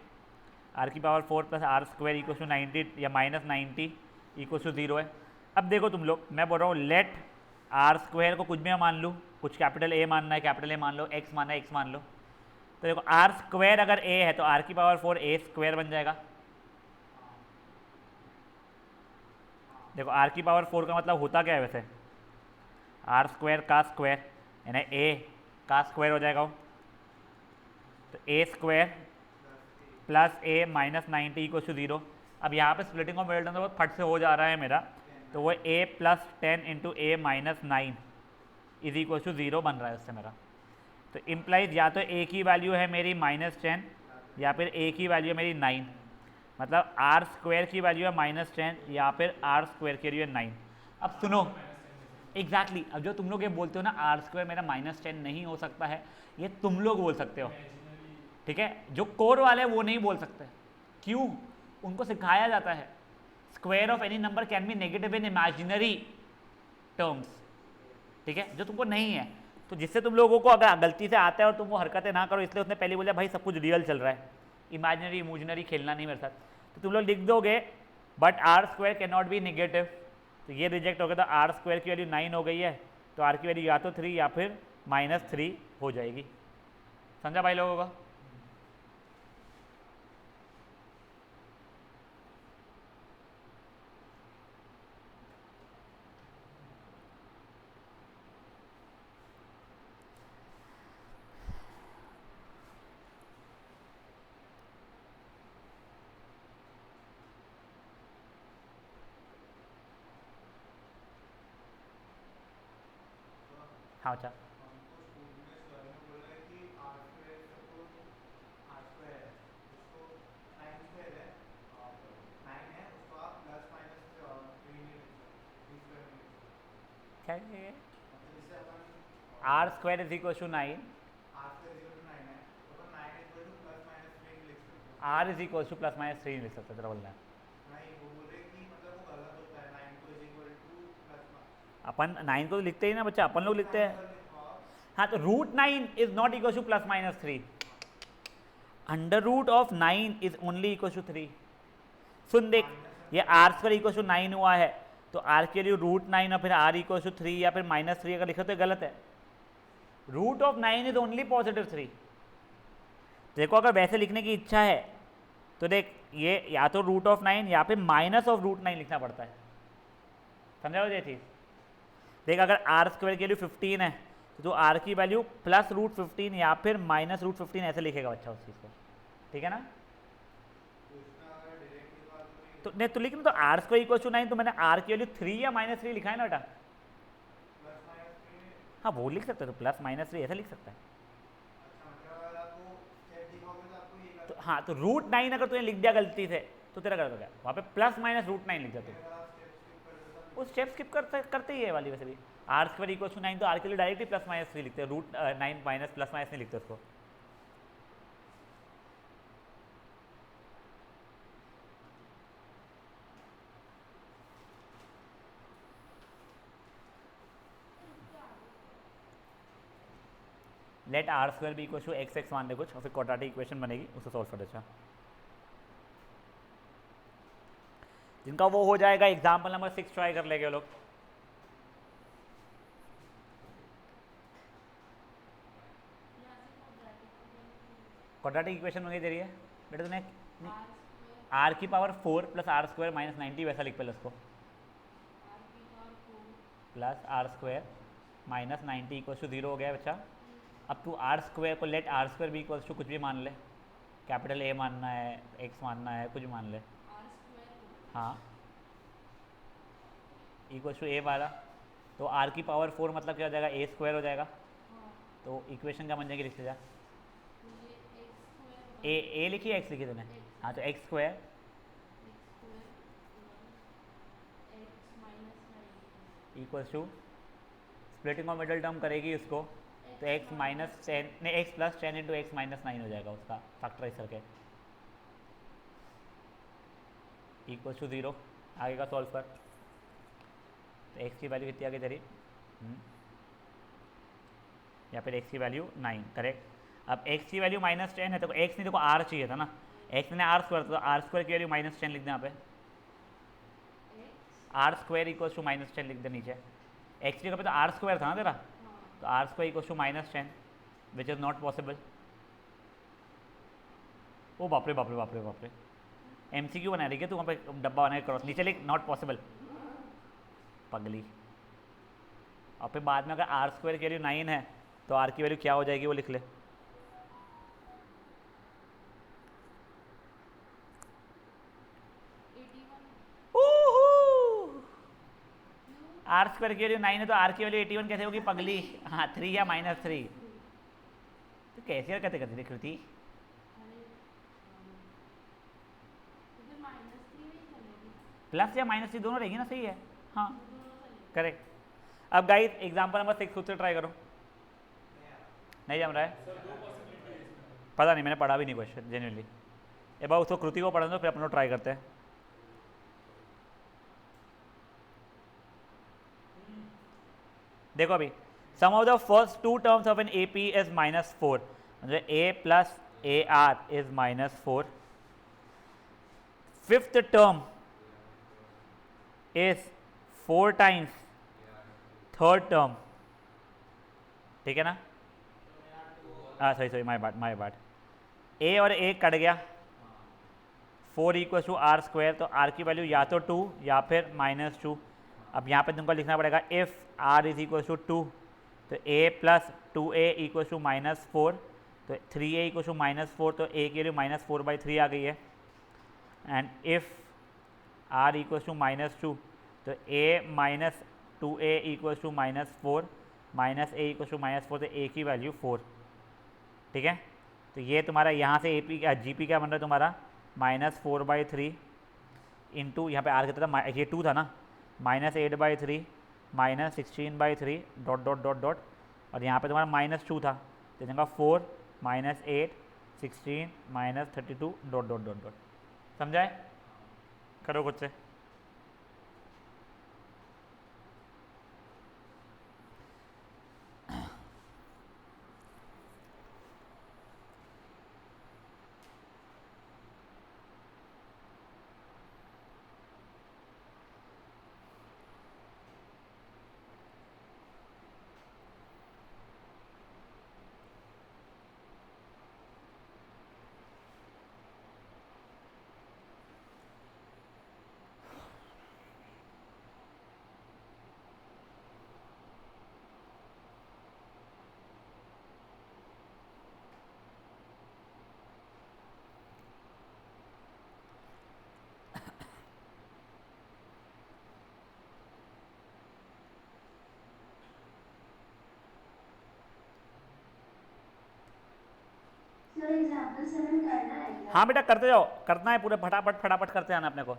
आर की power 4 plus r square equal to 90 या माइनस 90 इक्वल टू 0 है। अब देखो तुम लोग, मैं बोल रहा हूँ लेट आर स्क्वायर को कुछ भी मैं मान लूँ, कुछ कैपिटल ए मानना है कैपिटल ए मान लो, एक्स मानना है एक्स मान लो, तो देखो आर स्क्वायर अगर ए है तो आर की पावर 4 ए स्क्वायर बन जाएगा। देखो आर की पावर 4 का मतलब होता क्या है वैसे, आर स्क्वायर का स्क्वायर यानी ए का स्क्वायर हो जाएगा वो, तो a square plus a minus 90 equal to 0। अब यहाँ पे स्प्लिटिंग ऑफ मिडल टर्म तो बहुत फट से हो जा रहा है मेरा, तो वो a plus 10 into a minus 9 is equal to 0 बन रहा है उससे मेरा। तो इम्प्लाइज या तो ए की वैल्यू है मेरी -10 या फिर ए की वैल्यू है मेरी 9, मतलब आर स्क्वायर की वैल्यू है -10 या फिर आर स्क्वायर की वैल्यू है 9। अब सुनो एग्जैक्टली अब जो तुम लोग ये बोलते हो ना आर स्क्वायर मेरा -10 नहीं हो सकता है, ये तुम लोग बोल सकते हो, ठीक है। जो कोर वाले वो नहीं बोल सकते, क्यों? उनको सिखाया जाता है square of any number can be negative in imaginary terms, ठीक है, जो तुमको नहीं है। तो जिससे तुम लोगों को अगर गलती से आता है और तुम वो हरकतें ना करो, इसलिए उसने पहले बोला भाई सब कुछ रियल चल रहा है, इमेजिनरी इमेजिनरी खेलना नहीं मेरे साथ। तो तुम लोग लिख दोगे but r square can not be negative, तो ये रिजेक्ट हो गया, तो आर स्क्वायर की वैल्यू 9 हो गई है, तो आर की वैल्यू या तो 3 या फिर -3 हो जाएगी। समझा भाई लोगों को? हाँ अच्छा क्या r square is equal to 9, r is equal to +-3 लिख सकते तेरा बोलना है। अपन 9 को तो लिखते ही ना बच्चा, अपन लोग लिखते हैं। हाँ तो √9 is not equal to +-3, √9 is only equal to 3। सुन देख, ये आर स्क्वायर इक्वल टू 9 हुआ है, तो आर के लिए √9 और फिर आर इक्वल टू 3 या फिर -3 अगर लिखो तो गलत है। √9 इज ओनली +3। देखो अगर वैसे लिखने की इच्छा है तो देख ये या तो √9 या फिर -√9 लिखना पड़ता है, समझा ये चीज़। देख अगर आर स्क्वायर की वैल्यू 15 है तो आर की वैल्यू +√15 या फिर -√15 ऐसे लिखेगा बच्चा उस चीज़ को, ठीक है ना। तो नहीं तो लिख तो आर स्क्वायर इक्वल टू 9, तो मैंने आर की वैल्यू 3 या -3 लिखा है ना बेटा। हाँ वो लिख सकते हो, तो +-3 ऐसे लिख सकता है। तो हाँ तो √9 अगर तूने लिख दिया गलती से तो तेरा गलत हो गया, वहाँ पे +-√9 लिख दिया तू। वो स्टेप स्किप करते ही है वाली वैसे भी। आर स्क्वायर इक्वल टू 9 तो आर के लिए डायरेक्टली प्लस माइनस 3 लिखते हैं, रूट 9 माइनस प्लस माइनस नहीं लिखते उसको। Let r square be equal to x x मान ले कुछ, और फिर क्वाड्रेटिक इक्वेशन बनेगी, उसको सॉल्व कर देना। जिनका वो हो जाएगा एग्जाम्पल नंबर 6 ट्राई कर लेंगे लोग। क्वाड्रेटिक इक्वेशन बन गई तेरी है बेटा, तूने आर की power 4 plus r square minus 90 वैसा लिख पहले उसको, plus r square minus 90 equal to 0 हो गया बच्चा। अब तू आर स्क्वायर को let r square be equal to कुछ भी मान ले, कैपिटल ए मानना है, एक्स मानना है, कुछ मान ले। हाँ इक्वल टू ए वाला, तो आर की पावर 4 मतलब क्या हो जाएगा, ए स्क्वायर हो जाएगा। तो इक्वेशन क्या बन जाएगी, लिख जा। ए लिखी है एक्स लिखी तूने? हाँ तो x square equal to splitting of middle term करेगी उसको, तो एक्स माइनस 10 नहीं x plus 10 into x minus 9 हो जाएगा उसका फैक्टराइज करके, इक्वल टू 0। आगे का सॉल्व कर, तो एक्स की वैल्यू कितनी आ गई तेरी, या फिर एक्स की वैल्यू 9 करेक्ट। अब एक्स की वैल्यू माइनस 10 है, तो एक्स नहीं देखो आर चाहिए था ना, एक्स ने आर स्क्वायर, तो आर स्क्वायर की वैल्यू माइनस 10 लिख दे यहाँ पे, r square equal to minus 10 लिख दे नीचे। एक्स की जगह पे तो आर स्क्वायर था ना तेरा, तो r square equal to minus 10 which is not possible. ओ बाप रे बाप रे बाप रे बाप रे, MCQ बना रही है तू, वहाँ पे डब्बा बना के क्रॉस नीचे लिख, नॉट पॉसिबल पगली। और फिर बाद में अगर आर स्क्वायर की वैल्यू 9 है तो आर की वैल्यू क्या हो जाएगी वो लिख ले, आर स्क्वायर की वैल्यू 9 है तो आर की वैल्यू 81 कैसे होगी पगली। हाँ 3 या -3, तो कैसी हरकतें करती थी कृति। प्लस या -3 दोनों रहेगी ना, सही है हाँ करेक्ट। अब गाइस एग्जांपल नंबर 6 खुद से ट्राई करो, नहीं जम रहा है पता नहीं, मैंने पढ़ा भी नहीं क्वेश्चन जेन्युइनली। एक बार उसको कृति को पढ़ा दो फिर अपन लोग ट्राई करते हैं। देखो अभी sum of the first two terms of an A P is -4, मतलब a plus a r is -4, fifth term is 4 times third term, ठीक है ना। हाँ सही माय बात। ए और ए कट गया, 4 इक्वल टू आर स्क्वायर, तो आर की वैल्यू या तो 2 या फिर -2। अब यहाँ पे तुमको लिखना पड़ेगा if r is equal to 2, तो a plus 2a equal to -4, तो 3a इक्वल टू -4, तो a की वैल्यू -4/3 आ गई है। And if r equal to -2, तो a minus 2a equal to -4 minus a equal to -4, तो a की वैल्यू 4, ठीक है। तो ये तुम्हारा यहाँ से GP क्या बन रहा है तुम्हारा -4/3 इंटू यहाँ पे आर कितना था, ये 2 था ना, -8/3 -16/3 डॉट डॉट डॉट डॉट, और यहाँ पे तुम्हारा -2 था, तो जगह 4 -8 16 -32 डॉट डॉट डॉट डॉट। समझाए, करो खुद से। सर एग्जाम्पल 7 करना है क्या? हाँ बेटा करते जाओ, करना है पूरे फटाफट फटाफट करते आना अपने को।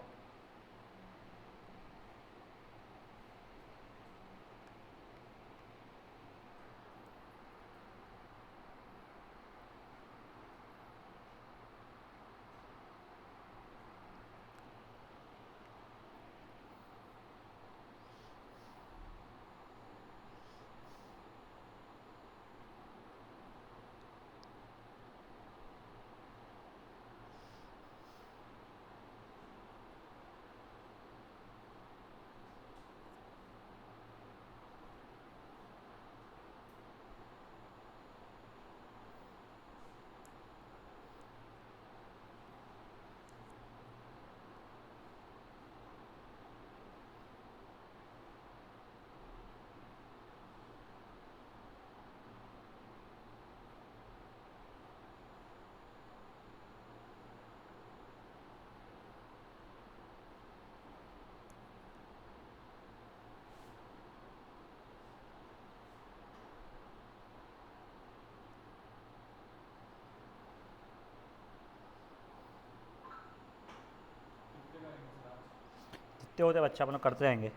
होते होते बच्चा अपन लोग करते रहेंगे।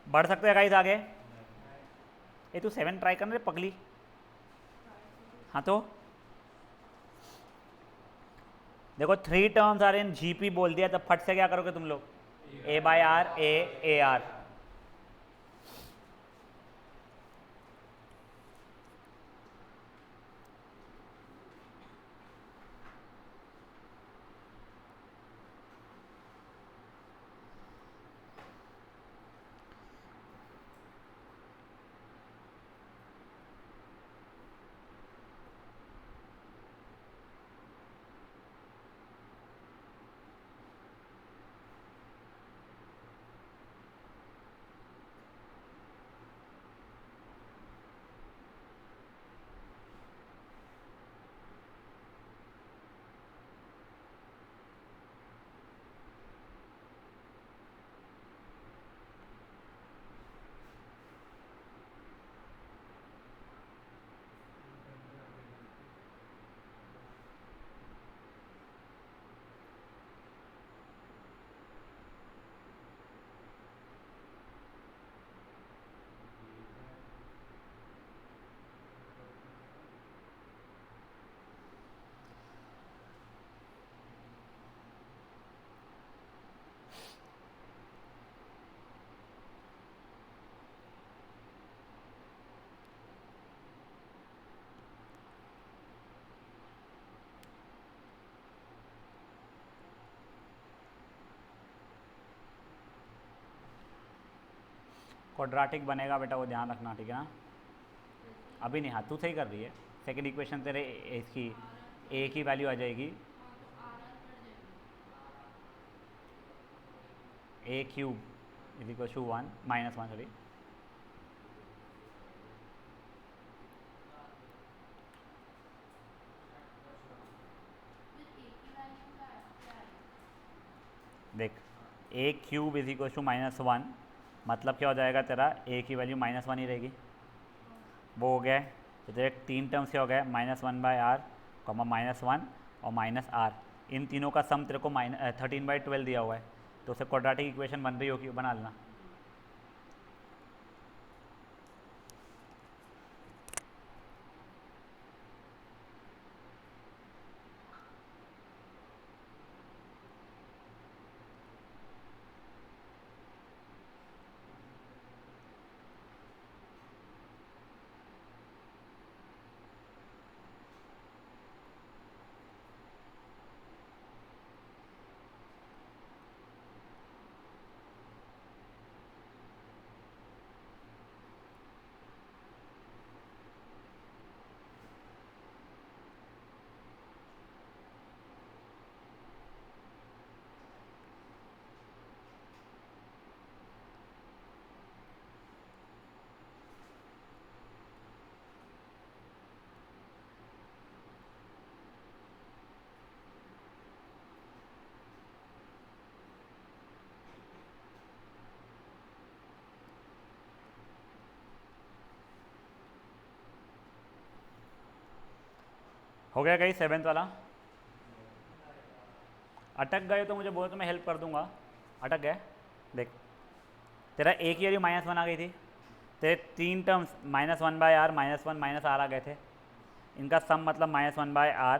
बढ़ सकते हैं गाइस आगे। ये तू 7 ट्राई करना रे पगली। हाँ तो देखो 3 टर्म्स आर इन जीपी बोल दिया, तब फट से क्या करोगे तुम लोग? A by r, a r. Quadratic बनेगा बेटा, वो ध्यान रखना, ठीक है ना? अभी नहीं, हाँ तू सही कर रही है। सेकंड इक्वेशन तेरे इसकी ए की वैल्यू आ जाएगी a cube is equal to 1 minus 1 sorry. देख a cube is equal to -1, मतलब क्या हो जाएगा तेरा? ए की वैल्यू -1 ही रहेगी। वो हो गया है। तो तेरे 3 टर्म्स क्या हो गया? -1/r, -1 और -r। इन तीनों का सम तेरे को 13/12 दिया हुआ है, तो उससे क्वाड्रेटिक इक्वेशन बन रही होगी, बना लेना। हो गया कहीं 7th वाला? अटक गए तो मुझे बोलो तो मैं हेल्प कर दूंगा। अटक गए? देख तेरा ए की वैल्यू -1 आ गई थी, तेरे 3 टर्म्स -1/r, -1 -r आ गए थे। इनका सम मतलब -1/r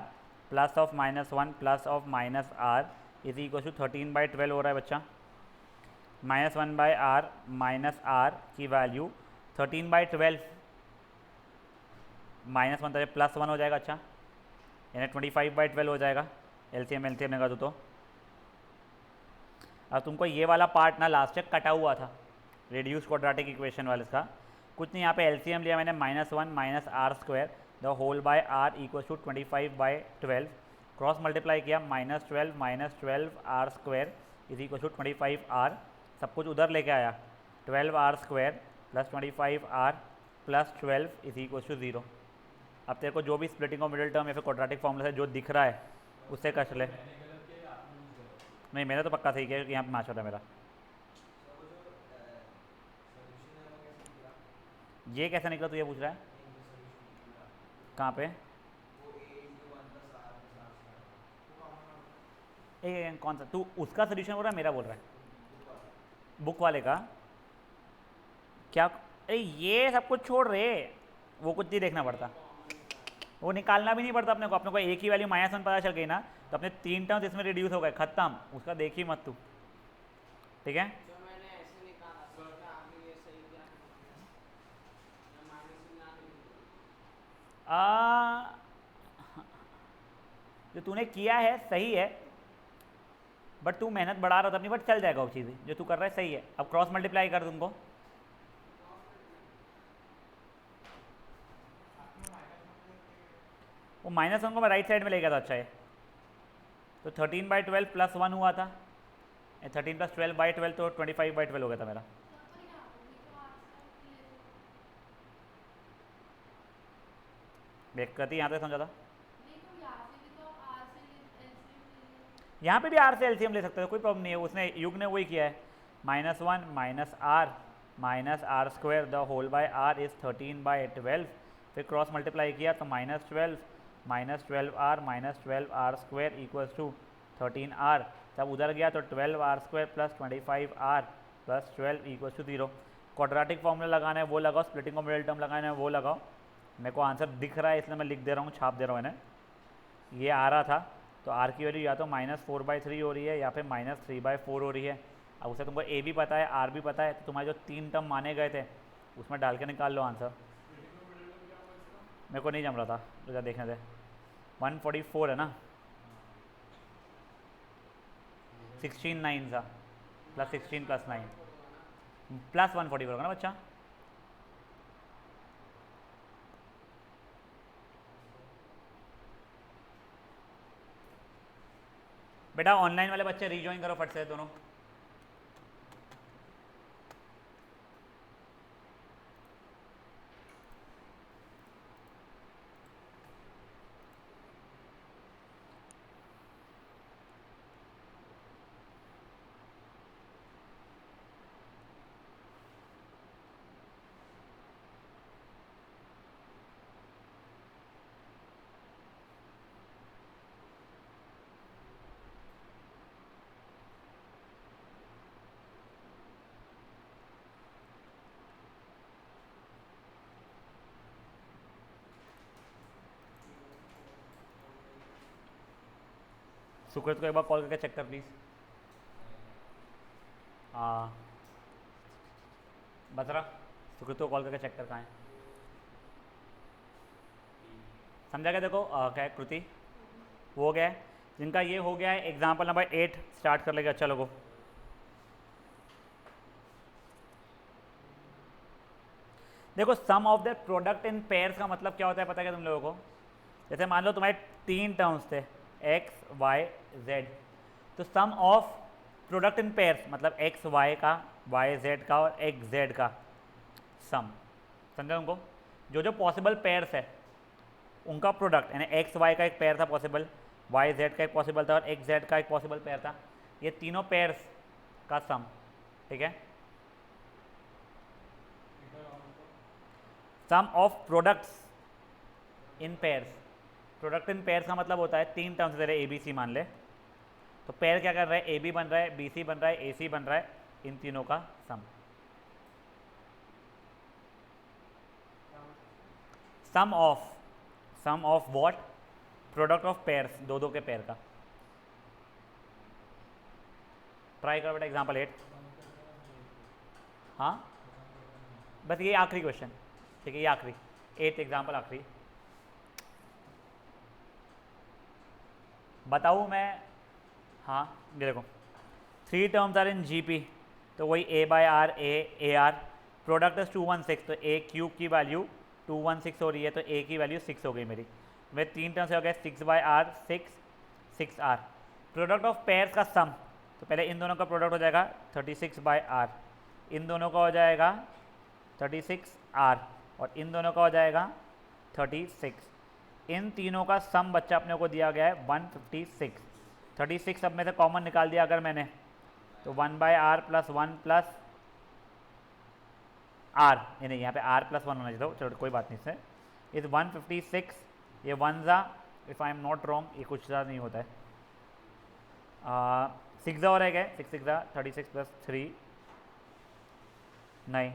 plus of -1 plus of -r is equal to 13/12 हो रहा है बच्चा। -1/r -r की वैल्यू 13/12 -1 तेरे +1 हो जाएगा। अच्छा यानी 25/12 हो जाएगा एलसीएम लेगा तो अब तुमको ये वाला पार्ट ना लास्ट तक कटा हुआ था रिड्यूस क्वाड्रेटिक इक्वेशन वाले का, कुछ नहीं, यहाँ पे एलसीएम लिया मैंने -1 minus r square the whole by r equal to 25/12, cross multiply किया -12 r square is equal to 25 r, सब कुछ उधर लेके आया 12 r square plus 25 r plus 12 is equal to 0। अब तेरे को जो भी स्प्लिटिंग ऑफ मिडिल टर्म या फिर क्वाड्रेटिक फॉर्मूला से जो दिख रहा है उससे कस ले। नहीं मैंने तो पक्का सही किया क्योंकि यहाँ पे मैच होता है मेरा। ये कैसे निकला तू ये पूछ रहा है? कहाँ पे? कौन सा? तू उसका सोल्यूशन बोल रहा है मेरा बोल रहा है? बुक वाले का क्या? अरे ये सब कुछ छोड़ रहे, वो कुछ नहीं देखना पड़ता, वो निकालना भी नहीं पड़ता अपने को एक ही वैल्यू -1 पता चल गई ना तो अपने 3 टर्म्स इसमें रिड्यूस हो गए, खत्म, उसका देख ही मत तू, ठीक है? जो तूने किया है सही है बट तू मेहनत बढ़ा रहा था अपनी, बट चल जाएगा वो चीज़ जो तू कर रहा है सही है। अब क्रॉस मल्टीप्लाई कर तुमको, वो -1 को मैं राइट साइड में ले गया था। अच्छा है तो 13/12 प्लस 1 हुआ था, 13 + 12/12 तो 25/12 हो गया था मेरा। देख करती यहाँ तक समझा था, यहाँ पे भी आर से एलसीएम ले सकते हो, कोई प्रॉब्लम नहीं है, उसने युग ने वही किया है, -1 minus r square the whole by r is 13/12, फिर क्रॉस मल्टीप्लाई किया तो -12 स्क्वायर इक्वल्स टू 13r, तब उधर गया तो 12r square plus 25r plus 12 equals to 0। Quadratic formula लगाना है वो लगाओ, स्प्लिटिंग ऑफ मिडिल टर्म लगाना है वो लगाओ। मेरे को आंसर दिख रहा है इसलिए मैं लिख दे रहा हूँ, छाप दे रहा हूँ इन्हें। ये आ रहा था तो आर की वैल्यू या तो -4/3 हो रही है या फिर -3/4 हो रही है। अब उसे तुमको ए भी पता है आर भी पता है, तो तुम्हारे जो 3 टर्म माने गए थे उसमें डाल के निकाल लो आंसर। मेरे को नहीं जम रहा था तो क्या देखने थे, 144 है ना, 16 9 था प्लस 16 प्लस 9 प्लस 144 होगा ना बच्चा। बेटा ऑनलाइन वाले बच्चे रीजॉइन करो फट से दोनों। सुकृत को एक बार कॉल करके चेक कर प्लीज़। हाँ बता सुकृत को कॉल करके चेक कर कहाँ है, समझा क्या? देखो क्या है कृति, वो हो गया है जिनका ये हो गया है। एग्जाम्पल नंबर 8 स्टार्ट कर लेगा। अच्छा लोगों देखो, sum of the product in pairs का मतलब क्या होता है पता है क्या तुम लोगों को? जैसे मान लो तुम्हारे 3 टर्म्स थे x y z, तो सम ऑफ प्रोडक्ट इन पेयर्स मतलब x y का, y z का और x z का सम, समझे तुमको? जो जो पॉसिबल पेयर्स है उनका प्रोडक्ट, यानी x y का एक पेयर था पॉसिबल, y z का एक पॉसिबल था और x z का एक पॉसिबल पेयर था, ये तीनों पेयर्स का सम, ठीक है? Sum of products in pairs, product in pairs का मतलब होता है 3 टर्म्स दे रहे ए बी सी मान ले, तो पेयर क्या कर रहा है? ए बी बन रहा है, बी सी बन रहा है, ए सी बन रहा है, इन तीनों का sum. Sum of what? Product of pairs, दो दो के पेयर का। ट्राई करो बेटा एग्जाम्पल 8। हाँ बस ये आखिरी क्वेश्चन, ठीक है? ये आखिरी 8 एग्जाम्पल आखिरी बताऊँ मैं? हाँ ये देखो 3 टर्म्स आर इन जीपी, तो वही a by r a r, product is 216, तो a क्यूब की वैल्यू 216 हो रही है, तो a की वैल्यू 6 हो गई मेरी। मेरे 3 टर्म्स हो गए 6 by r 6 r. Product of pairs का सम, तो पहले इन दोनों का प्रोडक्ट हो जाएगा 36 बाय आर, इन दोनों का हो जाएगा 36 आर, और इन दोनों का हो जाएगा 36। इन तीनों का सम बच्चा अपने को दिया गया है 156। 36 सब में से कॉमन निकाल दिया अगर मैंने, तो 1 by r plus 1 plus r, ये नहीं यहाँ पे आर प्लस 1 होना चाहिए, चलो कोई बात नहीं इससे, इज 156, ये 1 ज़ा, if I am not wrong ये कुछ ज़्यादा नहीं होता है, 6 ज़ा और है क्या, 6 6 ज़ा 36 प्लस 3, नहीं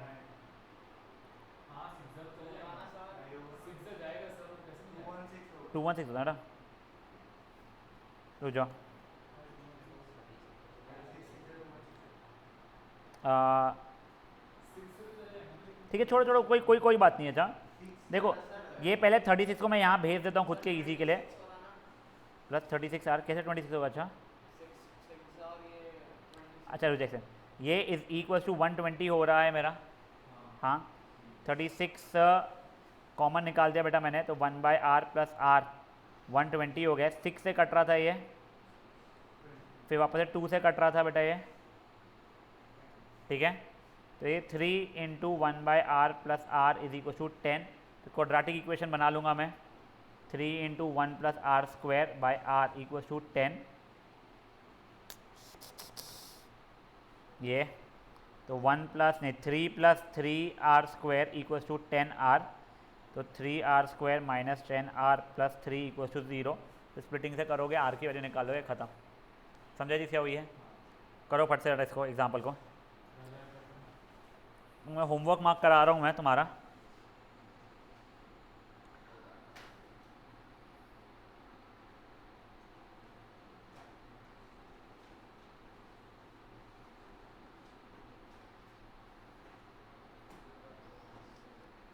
हाँ 6 तो जाएगा सर, कैसे नहीं जाएगा? 216 होता है ना, रुक जाओ, ठीक है छोड़ो छोड़ो, कोई बात नहीं है। अच्छा देखो, ये पहले 36 को मैं यहाँ भेज देता हूँ खुद के इजी के लिए, प्लस 36 आर कैसे 26 होगा, अच्छा रिजेक्शन, ये इज इक्वल टू 120 हो रहा है मेरा, हाँ 36 कॉमन निकाल दिया बेटा मैंने, तो 1 बाय आर प्लस आर 120 हो गया, 6 से कट रहा था ये, फिर वापस से 2 से कट रहा था बेटा ये, ठीक है, तो ये 3 into 1 by r plus r is equal to 10, तो क्वाड्रेटिक इक्वेशन बना लूँगा मैं, 3 into 1 plus r square by r equal to 10, ये तो 1 प्लस नहीं 3 plus 3 r square equal to 10 r, तो 3 r square minus 10 r plus 3 equal to 0, तो splitting से करोगे आर की वैल्यू निकालोगे, ख़त्म। समझा जी क्या हुई है, करो फट से इसको एग्जाम्पल को, मैं होमवर्क मार्क करा रहा हूँ मैं तुम्हारा।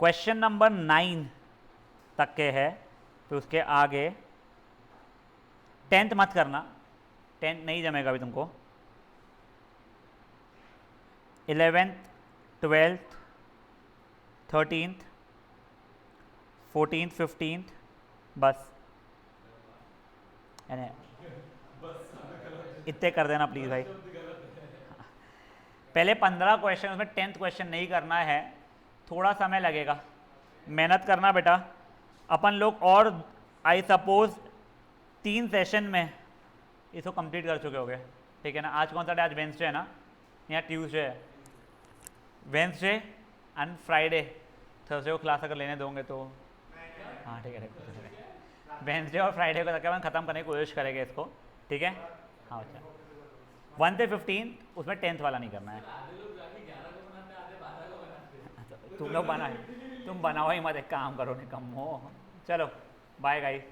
क्वेश्चन नंबर 9 तक के है, तो उसके आगे 10th मत करना, 10th नहीं जमेगा अभी तुमको, 11th 12th 13th 14th 15th बस, यानी इतने कर देना प्लीज़ भाई। पहले 15 क्वेश्चन, उसमें 10th क्वेश्चन नहीं करना है, थोड़ा समय लगेगा, मेहनत करना बेटा। अपन लोग और आई सपोज 3 सेशन में इसको कंप्लीट कर चुके होंगे, ठीक है ना। आज कौन सा डे, आज वेंसडे है ना, या ट्यूसडे है, वेंसडे एंड फ्राइडे, थर्सडे को क्लास अगर लेने दोगे तो हाँ ठीक है, वेंसडे और फ्राइडे को तक ख़त्म करने की कोशिश करेंगे इसको, ठीक है। हाँ अच्छा 1 से 15 उसमें 10th वाला नहीं करना है, तुम लोग बनाए, तुम बनाओ ही मत, एक काम करो, निकम्मो। चलो बाय गाइस।